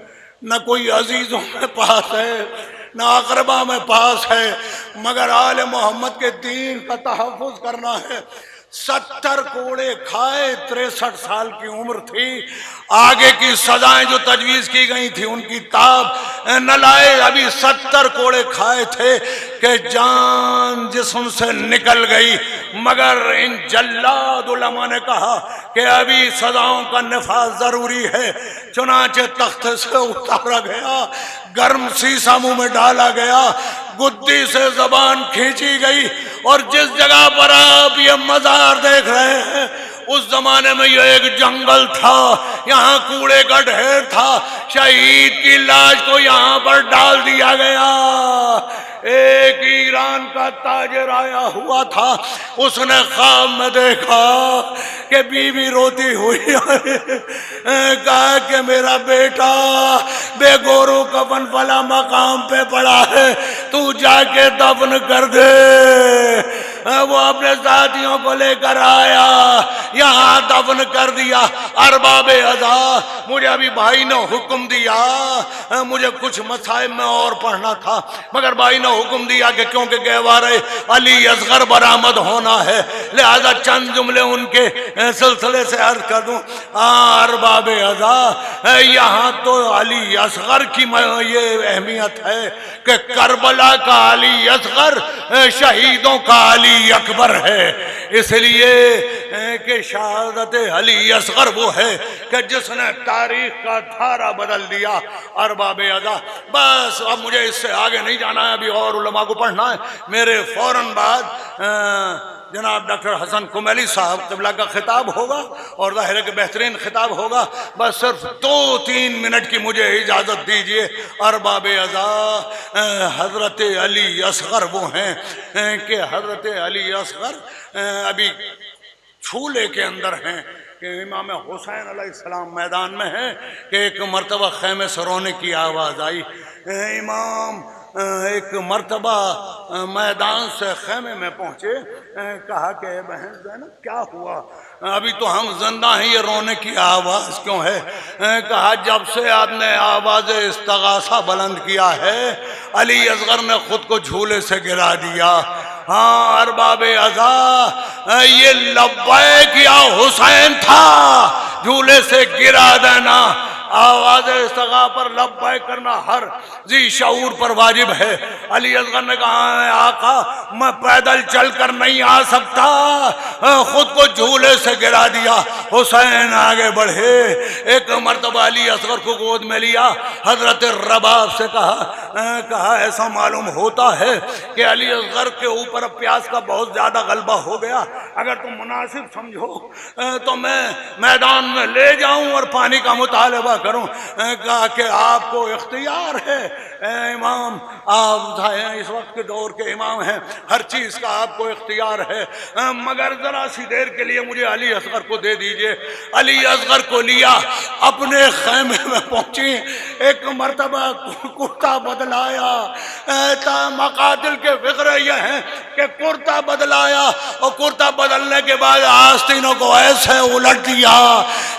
نہ کوئی عزیزوں میں پاس ہے نہ اقربا میں پاس ہے، مگر آل محمد کے دین کا تحفظ کرنا ہے. 70 کوڑے کھائے، 63 سال کی عمر تھی، آگے کی سزائیں جو تجویز کی گئی تھی ان کی تاب نہ لائے، ابھی 70 کوڑے کھائے تھے کہ جان جسم سے نکل گئی، مگر ان جلاد علماء نے کہا کہ ابھی سزاؤں کا نفاذ ضروری ہے، چنانچہ تخت سے اتارا گیا، گرم سیسا منہ میں ڈالا گیا، گدی سے زبان کھینچی گئی، اور جس جگہ پر آپ یہ مزار دیکھ رہے ہیں اس زمانے میں یہ ایک جنگل تھا، یہاں کوڑے کا ڈھیر تھا، شہید کی لاش کو یہاں پر ڈال دیا گیا۔ ایک ایران کا تاجر آیا ہوا تھا، اس نے خواب میں دیکھا کہ بیوی روتی ہوئی کہا کہ میرا بیٹا بے گورو کفن فلا مقام پہ پڑا ہے، تو جا کے دفن کر دے۔ وہ اپنے ساتھیوں کو لے کر آیا، یہاں دفن کر دیا۔ ارباب عزا، مجھے ابھی بھائی نے حکم دیا، مجھے کچھ مسائل میں اور پڑھنا تھا، مگر بھائی نے حکم دیا کہ کیونکہ گہوارے علی اصغر برآمد ہونا ہے، لہذا چند جملے ان کے سلسلے سے عرض کر دوں۔ ارباب عزا، یہاں تو علی اصغر کی یہ اہمیت ہے کہ کربلا کا علی اصغر شہیدوں کا علی اکبر ہے، اس لیے کہ شہادت علی اصغر وہ ہے کہ جس نے تاریخ کا دھارا بدل دیا۔ ارباب عزا، بس اب مجھے اس سے آگے نہیں جانا ہے، ابھی اور علماء کو پڑھنا ہے۔ میرے فوراً بعد جناب ڈاکٹر حسن کمیلی صاحب قبلہ کا خطاب ہوگا، اور ظاہر ہے کہ بہترین خطاب ہوگا، بس صرف 2-3 منٹ کی مجھے اجازت دیجئے۔ ارباب عزا، حضرت علی اصغر وہ ہیں کہ حضرت علی اصغر ابھی چھولے کے اندر ہیں کہ امام حسین علیہ السلام میدان میں ہیں کہ ایک مرتبہ خیمے سے رونے کی آواز آئی۔ امام ایک مرتبہ میدان سے خیمے میں پہنچے، کہا کہ اے بہن زینب کیا ہوا، ابھی تو ہم زندہ ہیں، یہ رونے کی آواز کیوں ہے؟ کہا جب سے آپ نے آواز استغاثہ بلند کیا ہے علی اصغر نے خود کو جھولے سے گرا دیا۔ ہاں ارباب عزا، یہ لبیک یا حسین تھا، جھولے سے گرا دینا۔ آواز استغاثہ پر لبیک کرنا ہر ذی شعور پر واجب ہے۔ علی اصغر نے کہا ہے آقا میں پیدل چل کر نہیں آ سکتا، خود کو جھولے سے گرا دیا۔ حسین آگے بڑھے، ایک مرتبہ علی اصغر کو گود میں لیا، حضرت رباب سے کہا ایسا معلوم ہوتا ہے کہ علی اصغر کے اوپر اب پیاس کا بہت زیادہ غلبہ ہو گیا، اگر تم مناسب سمجھو تو میں میدان میں لے جاؤں اور پانی کا مطالبہ کروں۔ کہا کہ آپ کو اختیار ہے امام، آپ اس وقت کے دور کے امام ہیں، ہر چیز کا آپ کو اختیار ہے، مگر ذرا سی دیر کے لیے مجھے علی اصغر کو دے دیجئے۔ علی اصغر کو لیا، اپنے خیمے میں پہنچی، ایک مرتبہ کرتا بدلایا۔ مقاتل کے فقرے یہ ہیں کہ کرتا بدلایا، اور کرتا بدلنے کے بعد آستینوں کو ایسے الٹ دیا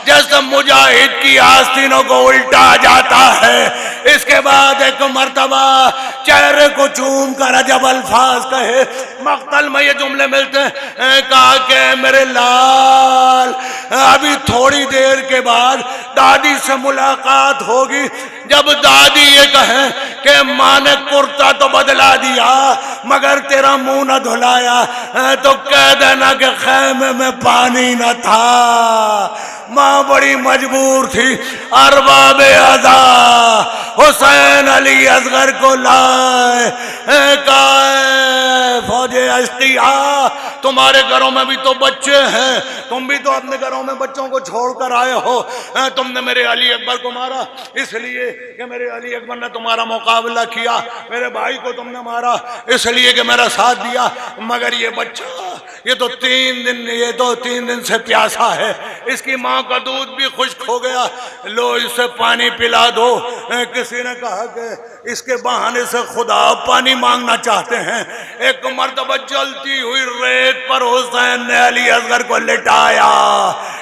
جیسے مجاہد کی آستینوں کو الٹا جاتا ہے۔ اس کے بعد ایک مرتبہ چہرے کو چوم کر عجب الفاظ کہے، مقتل میں یہ جملے ملتے ہیں، کہا کہ میرے لال ابھی تھوڑی دیر کے بعد دادی سے ملاقات ہوگی، جب دادی یہ کہیں کہ ماں نے کرتا تو بدلا دیا مگر تیرا منہ نہ دھلایا، تو کہہ دینا کہ خیمے میں پانی نہ تھا، ماں بڑی مجبور تھی۔ ارباب عزا، حسین علی اصغر کو لائے، فوج اشقیاء تمہارے گھروں میں بھی تو بچے ہیں، تم بھی تو اپنے گھروں میں بچوں کو چھوڑ کر آئے ہو، تم نے میرے علی اکبر کو مارا اس لیے کہ میرے علی اکبر نے تمہارا مقابلہ کیا، میرے بھائی کو تم نے مارا اس لیے کہ میرا ساتھ دیا، مگر یہ بچہ یہ تو 3 دن سے پیاسا ہے، اس کی ماں کا دودھ بھی خشک ہو گیا، لو اسے پانی پلا دو۔ کسی نے کہا کہ اس کے بہانے سے خدا پانی مانگنا چاہتے ہیں۔ ایک مرتبہ جلتی ہوئی ریت پر حسین نے علی اصغر کو لٹایا،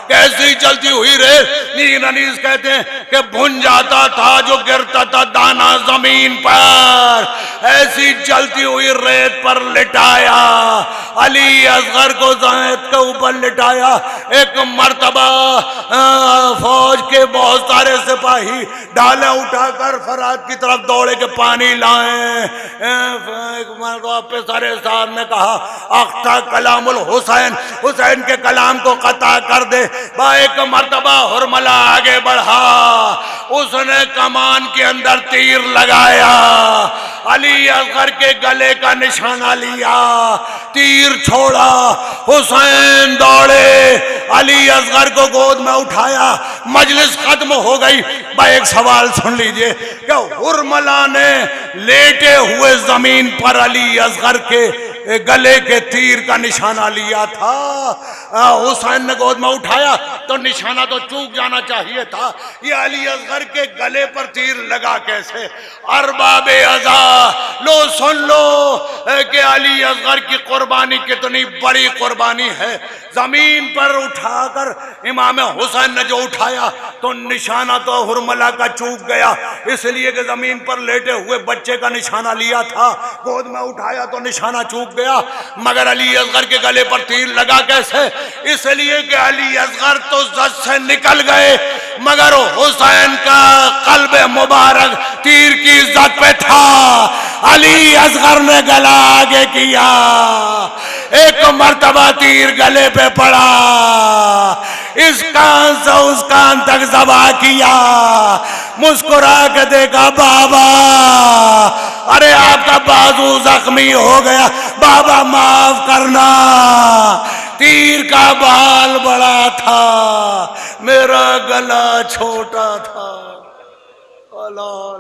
کیسی چلتی ہوئی ریت، نیز کہتے ہیں کہ بھن جاتا تھا جو گرتا تھا دانا زمین پر، ایسی جلتی ہوئی ریت پر لٹایا، علی اصغر کو زید کے اوپر لٹایا۔ ایک مرتبہ فوج کے بہت سارے سپاہی ڈالیں اٹھا کر فرات کی طرف دوڑے کے پانی لائیں۔ ایک مرتبہ پہ سارے صاحب نے کہا اختہ کلام الحسین، حسین کے کلام کو قطع کر دے۔ با ایک مرتبہ ہرملہ آگے بڑھا، اس نے کمان کے اندر تیر لگایا، علی اصغر کے گلے کا نشانہ لیا، تیر چھوڑا، حسین دوڑے، علی اصغر کو گود میں اٹھایا۔ مجلس ختم ہو گئی۔ با ایک سوال سن لیجئے کہ ہرملہ نے لیٹے ہوئے زمین پر علی اصغر کے گلے کے تیر کا نشانہ لیا تھا، حسین نے گود میں اٹھایا تو نشانہ تو چوک جانا چاہیے تھا، یہ علی اصغر کے گلے پر تیر لگا کیسے؟ ارباب عزا لو سن لو کہ علی اصغر کی قربانی کتنی بڑی قربانی ہے۔ زمین پر اٹھا کر امام حسین نے جو اٹھایا تو نشانہ تو ہرملہ کا چوک گیا، اس لیے کہ زمین پر لیٹے ہوئے بچے کا نشانہ لیا تھا، گود میں اٹھایا تو نشانہ چوک گیا، مگر علی اصغر کے گلے پر تیر لگا کیسے؟ اس لیے کہ علی اصغر تو زد سے نکل گئے مگر حسین کا قلب مبارک تیر کی زد پہ تھا۔ علی اصغر نے گلا آگے کیا، ایک مرتبہ تیر گلے پہ پڑا، اس کان سے اس کان تک ذبح کیا، مسکرا کے دیکھا بابا، ارے آپ کا بازو زخمی ہو گیا، بابا معاف کرنا، تیر کا بال بڑا تھا، میرا گلا چھوٹا تھا۔ اللہ